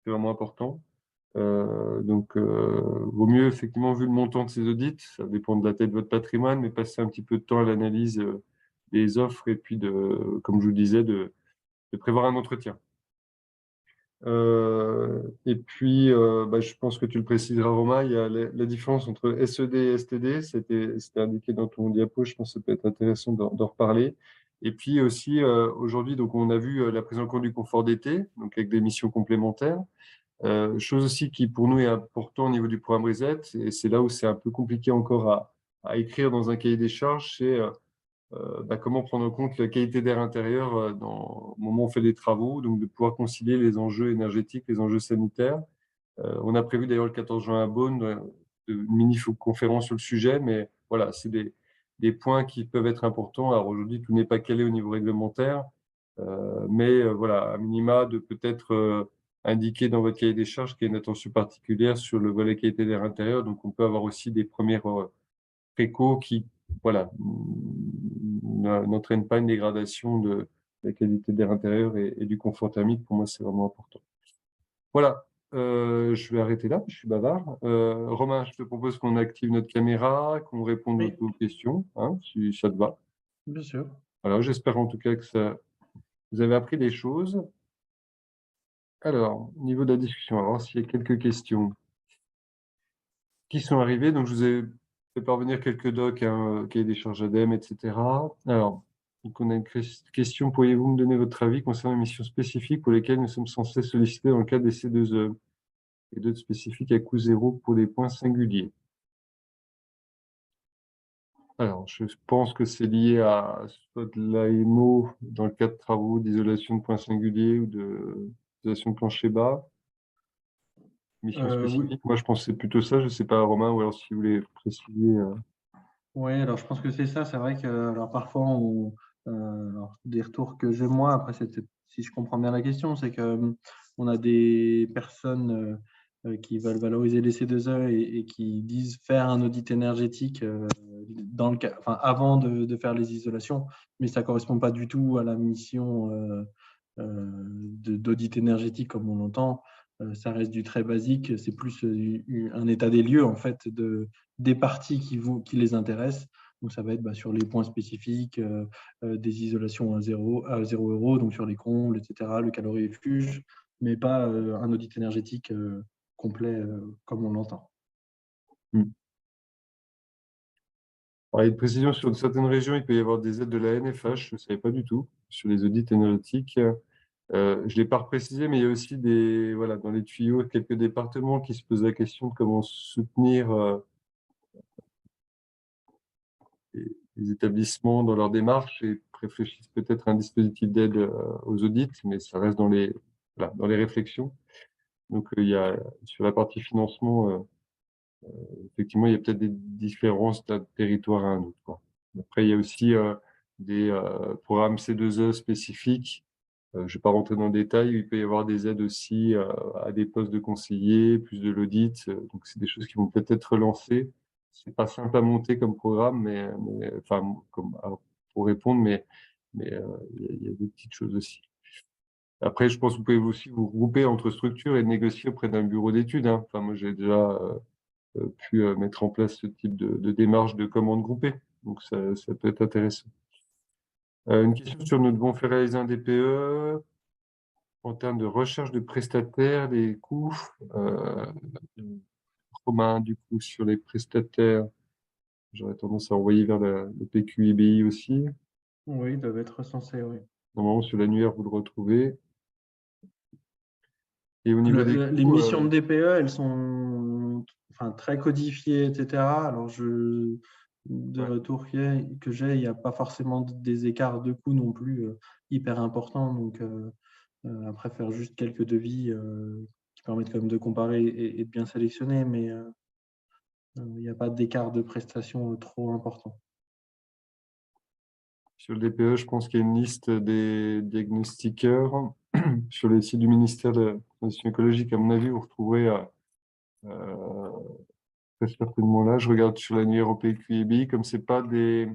[SPEAKER 1] C'est vraiment important. Vaut mieux effectivement, vu le montant de ces audits, ça dépend de la taille de votre patrimoine, mais passer un petit peu de temps à l'analyse des offres et puis comme je vous disais, de prévoir un entretien. Et puis, je pense que tu le préciseras, Romain, il y a la différence entre SED et STD. C'était indiqué dans ton diapo. Je pense que ça peut être intéressant d'en reparler. Et puis aussi, aujourd'hui, donc on a vu la prise en compte du confort d'été, donc avec des missions complémentaires. Chose aussi qui, pour nous, est important au niveau du programme RESET, et c'est là où c'est un peu compliqué encore à écrire dans un cahier des charges, c'est comment prendre en compte la qualité d'air intérieur au moment où on fait des travaux, donc de pouvoir concilier les enjeux énergétiques, les enjeux sanitaires. On a prévu d'ailleurs le 14 juin à Beaune une mini-conférence sur le sujet, mais voilà, c'est des points qui peuvent être importants. Alors aujourd'hui, tout n'est pas calé au niveau réglementaire, mais voilà, à minima, de peut-être indiquer dans votre cahier des charges qu'il y a une attention particulière sur le volet qualité d'air intérieur. Donc on peut avoir aussi des premières préco qui, voilà, n'entraînent pas une dégradation de la qualité d'air intérieur et du confort thermique. Pour moi, c'est vraiment important. Voilà, je vais arrêter là, je suis bavard. Romain, je te propose qu'on active notre caméra, qu'on réponde
[SPEAKER 2] Oui,
[SPEAKER 1] aux questions, hein, si ça te va.
[SPEAKER 2] bien sûr.
[SPEAKER 1] Alors, j'espère en tout cas que vous avez appris des choses. Alors, au niveau de la discussion, on va voir s'il y a quelques questions qui sont arrivées. Donc, je vous ai fait parvenir quelques docs, hein, cahier des charges ADEME, etc. Alors, donc on a une question. Pourriez-vous me donner votre avis concernant les missions spécifiques pour lesquelles nous sommes censés solliciter dans le cadre des C2E et d'autres spécifiques à coût zéro pour des points singuliers? Alors, je pense que c'est lié à soit de l'AMO dans le cadre de travaux d'isolation de points singuliers ou d'isolation de plancher bas. Mission
[SPEAKER 2] Oui.
[SPEAKER 1] spécifique. Moi, je pensais plutôt ça. Je ne sais pas, Romain, ou alors si vous voulez préciser.
[SPEAKER 2] Oui, alors je pense que c'est ça. C'est vrai que alors parfois, alors, des retours que j'ai moi, après, si je comprends bien la question, c'est que on a des personnes qui veulent valoriser les C2E et qui disent faire un audit énergétique dans le cas, enfin, avant de faire les isolations, mais ça ne correspond pas du tout à la mission d'audit énergétique comme on l'entend. Ça reste du très basique. C'est plus un état des lieux en fait des parties qui les intéressent. Donc, ça va être sur les points spécifiques, des isolations à 0 euros, donc sur les combles, etc., le calorifugé, mais pas un audit énergétique complet comme on l'entend.
[SPEAKER 1] Hmm. Alors, il y a une précision sur certaines régions, il peut y avoir des aides de la NFH. Je ne savais pas du tout sur les audits énergétiques. Je ne l'ai pas précisé, mais il y a aussi voilà, dans les tuyaux, quelques départements qui se posent la question de comment soutenir les établissements dans leur démarche et réfléchissent peut-être à un dispositif d'aide aux audits, mais ça reste voilà, dans les réflexions. Donc, il y a, sur la partie financement, effectivement, il y a peut-être des différences d'un territoire à un autre, quoi. Après, il y a aussi des programmes C2E spécifiques. Je ne vais pas rentrer dans le détail. Il peut y avoir des aides aussi à des postes de conseillers, plus de l'audit. Donc, c'est des choses qui vont peut-être être lancées. C'est pas simple à monter comme programme, enfin, pour répondre, mais il y a des petites choses aussi. Après, je pense que vous pouvez aussi vous regrouper entre structures et négocier auprès d'un bureau d'études, hein. Enfin, moi, j'ai déjà pu mettre en place ce type de démarche de commande groupée. Donc, ça peut être intéressant. Une question sur nous devons faire réaliser un DPE en termes de recherche de prestataires, des coûts. Romain, du coup, sur les prestataires, j'aurais tendance à envoyer vers le PQIBI aussi.
[SPEAKER 2] Oui, ils doivent être recensés, oui.
[SPEAKER 1] Normalement, sur l'annuaire, vous le retrouvez. Et au niveau des
[SPEAKER 2] Les
[SPEAKER 1] coûts,
[SPEAKER 2] missions de DPE, elles sont très codifiées, etc. Alors, de
[SPEAKER 1] ouais.
[SPEAKER 2] retour que j'ai, il n'y a pas forcément des écarts de coûts non plus hyper importants. Donc, après, faire juste quelques devis qui permettent quand même de comparer et de bien sélectionner, mais il n'y a pas d'écart de prestation trop important.
[SPEAKER 1] Sur le DPE, je pense qu'il y a une liste des diagnostiqueurs. Sur les sites du ministère de la Transition écologique, à mon avis, vous retrouverez euh, très certainement là. Je regarde sur l'annuaire au PQIBI, comme c'est pas des.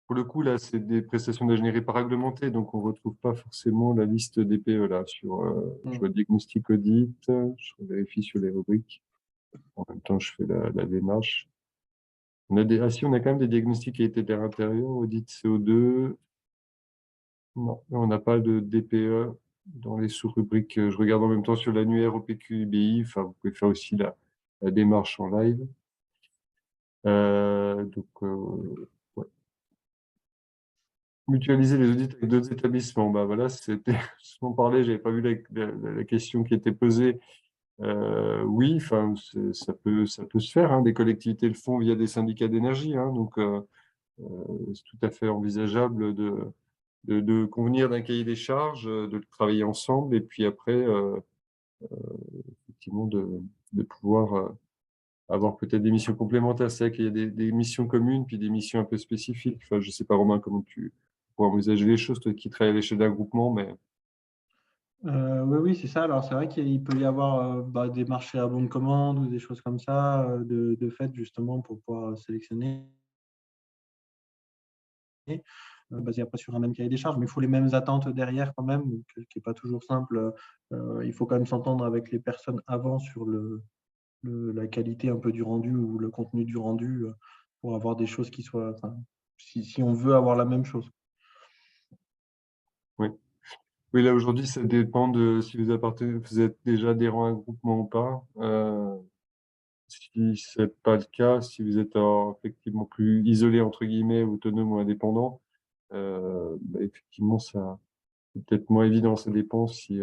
[SPEAKER 1] Pour le coup, là, c'est des prestations d'ingénierie pas réglementées, donc on ne retrouve pas forcément la liste des PE là. Je vois diagnostic audit, je vérifie sur les rubriques. En même temps, je fais la démarche. Si, on a quand même des diagnostics qualité d'air intérieur, audit CO2. Non, on n'a pas de DPE dans les sous-rubriques. Je regarde en même temps sur l'annuaire au PQIBI. Enfin, vous pouvez faire aussi la démarche en live. Donc, ouais. Mutualiser les audits avec d'autres établissements. Bah voilà, c'était, je m'en parlais, j'avais pas vu la question qui était posée. Oui, enfin, ça peut se faire, hein. Des collectivités le font via des syndicats d'énergie, hein. Donc, c'est tout à fait envisageable de convenir d'un cahier des charges, de le travailler ensemble et puis après, effectivement de pouvoir, avoir peut-être des missions complémentaires. C'est vrai qu'il y a des missions communes, puis des missions un peu spécifiques. Enfin, je sais pas, Romain, comment tu pourrais envisager les choses, toi qui travailles à l'échelle d'un groupement, mais
[SPEAKER 2] Oui, oui, c'est ça. Alors, c'est vrai qu'il peut y avoir des marchés à bon de commande ou des choses comme ça, de fait, justement, pour pouvoir sélectionner, basé après sur un même cahier des charges, mais il faut les mêmes attentes derrière quand même, donc, qui n'est pas toujours simple. Il faut quand même s'entendre avec les personnes avant sur la qualité un peu du rendu ou le contenu du rendu pour avoir des choses qui soient, enfin, si on veut avoir la même chose.
[SPEAKER 1] oui. Oui, là, aujourd'hui, ça dépend de si vous êtes déjà adhérent à un groupement ou pas. Si c'est pas le cas, si vous êtes effectivement plus isolé, entre guillemets, autonome ou indépendant, effectivement, ça c'est peut-être moins évident. Ça dépend si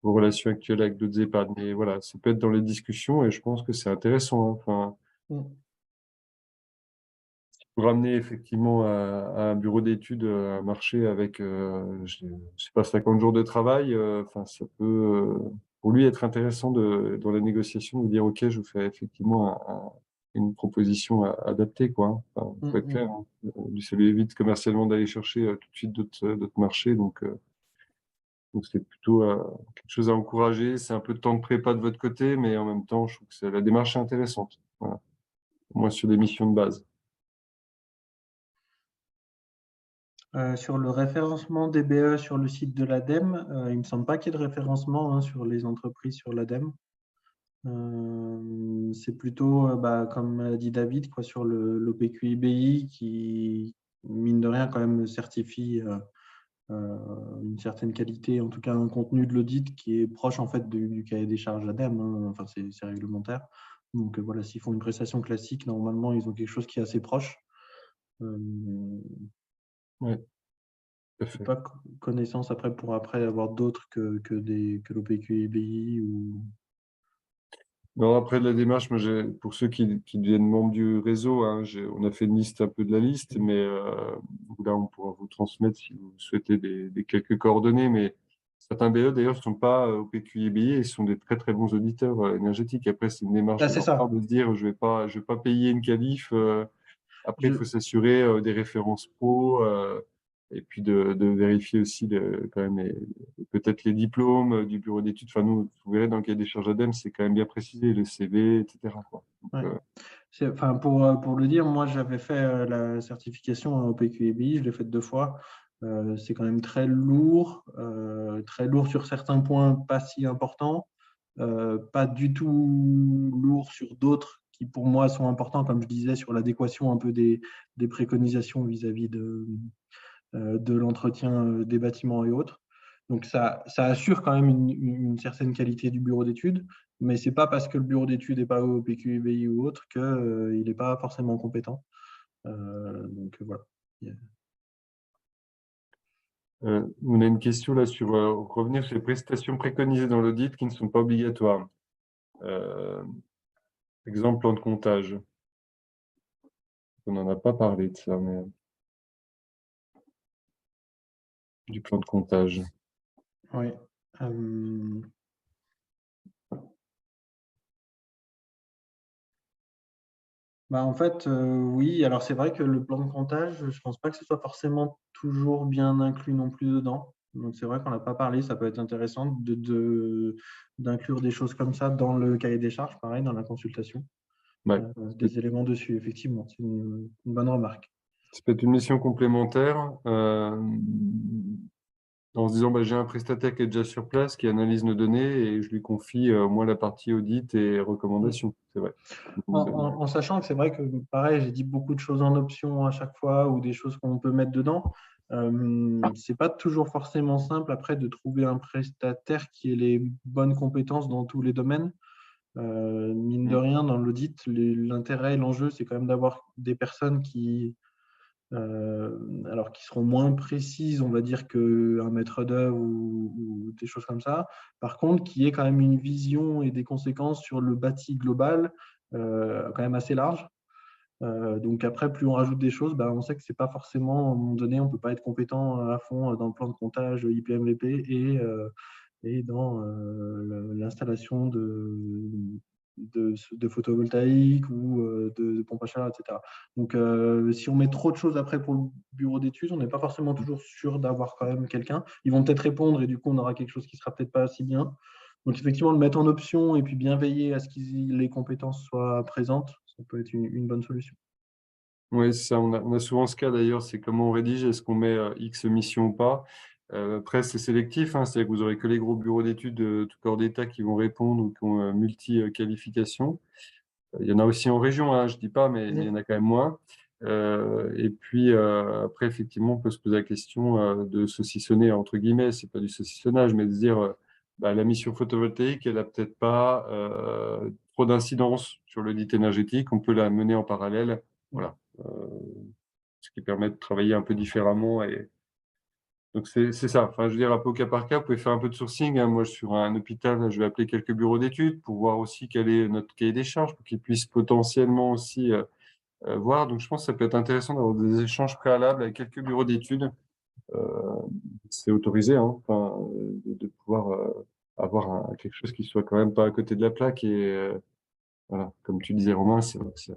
[SPEAKER 1] vos relations actuelles avec d'autres EHPAD. Mais voilà, ça peut être dans les discussions et je pense que c'est intéressant, hein. Enfin,
[SPEAKER 2] Mm.
[SPEAKER 1] pour ramener effectivement à un bureau d'études un marché avec, je sais pas, 50 jours de travail, enfin, ça peut, pour lui, être intéressant dans la négociation, de dire, OK, je vous fais effectivement une proposition adaptée, quoi, hein. Enfin,
[SPEAKER 2] Mm,
[SPEAKER 1] faut être
[SPEAKER 2] mm.
[SPEAKER 1] clair, hein. Lui, ça lui évite commercialement d'aller chercher tout de suite d'autres marchés. Donc c'est plutôt quelque chose à encourager. C'est un peu de temps de prépa de votre côté, mais en même temps, je trouve que la démarche est intéressante. Voilà. Au moins sur des missions de base.
[SPEAKER 2] Sur le référencement des BE sur le site de l'ADEME, il ne me semble pas qu'il y ait de référencement sur les entreprises sur l'ADEME. C'est plutôt, comme l'a dit David, quoi, sur l'OPQIBI qui, mine de rien, quand même certifie une certaine qualité, en tout cas un contenu de l'audit qui est proche en fait du cahier des charges ADEME, hein. Enfin, c'est réglementaire. Donc voilà, s'ils font une prestation classique, normalement, ils ont quelque chose qui est assez proche. Euh,
[SPEAKER 1] Ouais, tout à
[SPEAKER 2] J'ai
[SPEAKER 1] fait.
[SPEAKER 2] pas connaissance après pour après avoir d'autres que l'OPQIBI ou.
[SPEAKER 1] Non, après la démarche, moi, pour ceux qui deviennent membres du réseau, hein, on a fait une liste un peu de la liste, mais là, on pourra vous transmettre si vous souhaitez des quelques coordonnées. Mais certains BE, d'ailleurs, ne sont pas au PQIBI et sont des très, très bons auditeurs énergétiques. Après, c'est une démarche
[SPEAKER 2] Ah,
[SPEAKER 1] de
[SPEAKER 2] c'est
[SPEAKER 1] leur part
[SPEAKER 2] ça.
[SPEAKER 1] de se dire, je vais pas payer une qualif. Après, il
[SPEAKER 2] Je,
[SPEAKER 1] faut s'assurer des références pro et puis de vérifier aussi quand même peut-être les diplômes du bureau d'études. Enfin, nous, vous verrez dans le cahier des charges ADEME, c'est quand même bien précisé, le CV, etc., quoi. Donc,
[SPEAKER 2] ouais. Enfin, pour le dire, moi j'avais fait la certification au PQEBI, je l'ai faite 2 fois. C'est quand même très lourd sur certains points, pas si importants, pas du tout lourd sur d'autres qui pour moi sont importants, comme je disais, sur l'adéquation un peu des préconisations vis-à-vis de l'entretien des bâtiments et autres. Donc ça assure quand même une certaine qualité du bureau d'études, mais ce n'est pas parce que le bureau d'études n'est pas au PQBI ou autre qu'il n'est pas forcément compétent. Donc voilà.
[SPEAKER 1] on a une question là sur revenir sur les prestations préconisées dans l'audit qui ne sont pas obligatoires. Euh, Exemple, plan de comptage. On n'en a pas parlé de ça, mais du plan de comptage.
[SPEAKER 2] Oui. Euh, En fait, oui. Alors c'est vrai que le plan de comptage, je ne pense pas que ce soit forcément toujours bien inclus non plus dedans. Donc c'est vrai qu'on n'a pas parlé, ça peut être intéressant d'inclure des choses comme ça dans le cahier des charges, pareil, dans la consultation.
[SPEAKER 1] Ouais.
[SPEAKER 2] Des éléments dessus, effectivement. C'est une bonne remarque.
[SPEAKER 1] Ça peut être une mission complémentaire. En se disant, bah, j'ai un prestataire qui est déjà sur place, qui analyse nos données et je lui confie moi la partie audit et
[SPEAKER 2] Mm.
[SPEAKER 1] recommandations. C'est vrai.
[SPEAKER 2] En sachant que c'est vrai que, pareil, j'ai dit beaucoup de choses en option à chaque fois ou des choses qu'on peut mettre dedans. C'est pas toujours forcément simple après de trouver un prestataire qui ait les bonnes compétences dans tous les domaines. Mine de rien, dans l'audit, l'intérêt et l'enjeu, c'est quand même d'avoir des personnes qui seront moins précises, on va dire, qu'un maître d'œuvre ou des choses comme ça. Par contre, qui ait quand même une vision et des conséquences sur le bâti global quand même assez large. Donc après, plus on rajoute des choses, bah, on sait que c'est pas forcément, à un moment donné, on peut pas être compétent à fond dans le plan de comptage IPMVP et dans l'installation de photovoltaïque ou de pompe à chaleur, etc. Donc, si on met trop de choses après pour le bureau d'études, on n'est pas forcément toujours sûr d'avoir quand même quelqu'un. Ils vont peut-être répondre et du coup, on aura quelque chose qui sera peut-être pas si bien. Donc, effectivement, le mettre en option et puis bien veiller à ce que les compétences soient présentes, ça peut être une bonne solution.
[SPEAKER 1] Oui, c'est ça. On a souvent ce cas d'ailleurs, c'est comment on rédige, est-ce qu'on met X mission ou pas. Après, c'est sélectif, hein, c'est-à-dire que vous aurez que les gros bureaux d'études de tout corps d'État qui vont répondre ou qui ont multi-qualifications. Il y en a aussi en région, hein, je dis pas, mais il y en a quand même moins. Et puis après, effectivement, on peut se poser la question de saucissonner, entre guillemets, c'est pas du saucissonnage, mais de se dire bah, la mission photovoltaïque, elle a peut-être pas trop d'incidence sur l'audit énergétique, on peut la mener en parallèle. Voilà. Ce qui permet de travailler un peu différemment. Et donc, c'est ça. Enfin, je veux dire, un peu au cas par cas, vous pouvez faire un peu de sourcing, hein. Moi, sur un hôpital, je vais appeler quelques bureaux d'études pour voir aussi quel est notre cahier des charges, pour qu'ils puissent potentiellement aussi voir. Donc, je pense que ça peut être intéressant d'avoir des échanges préalables avec quelques bureaux d'études. Euh, c'est autorisé, hein, enfin, de pouvoir avoir quelque chose qui soit quand même pas à côté de la plaque. Et voilà, comme tu disais, Romain, c'est vrai que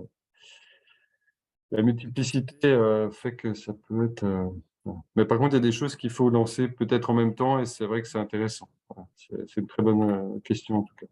[SPEAKER 1] la multiplicité fait que ça peut être. Voilà. Mais par contre, il y a des choses qu'il faut lancer peut-être en même temps, et c'est vrai que c'est intéressant. Voilà. C'est une très bonne question en tout cas.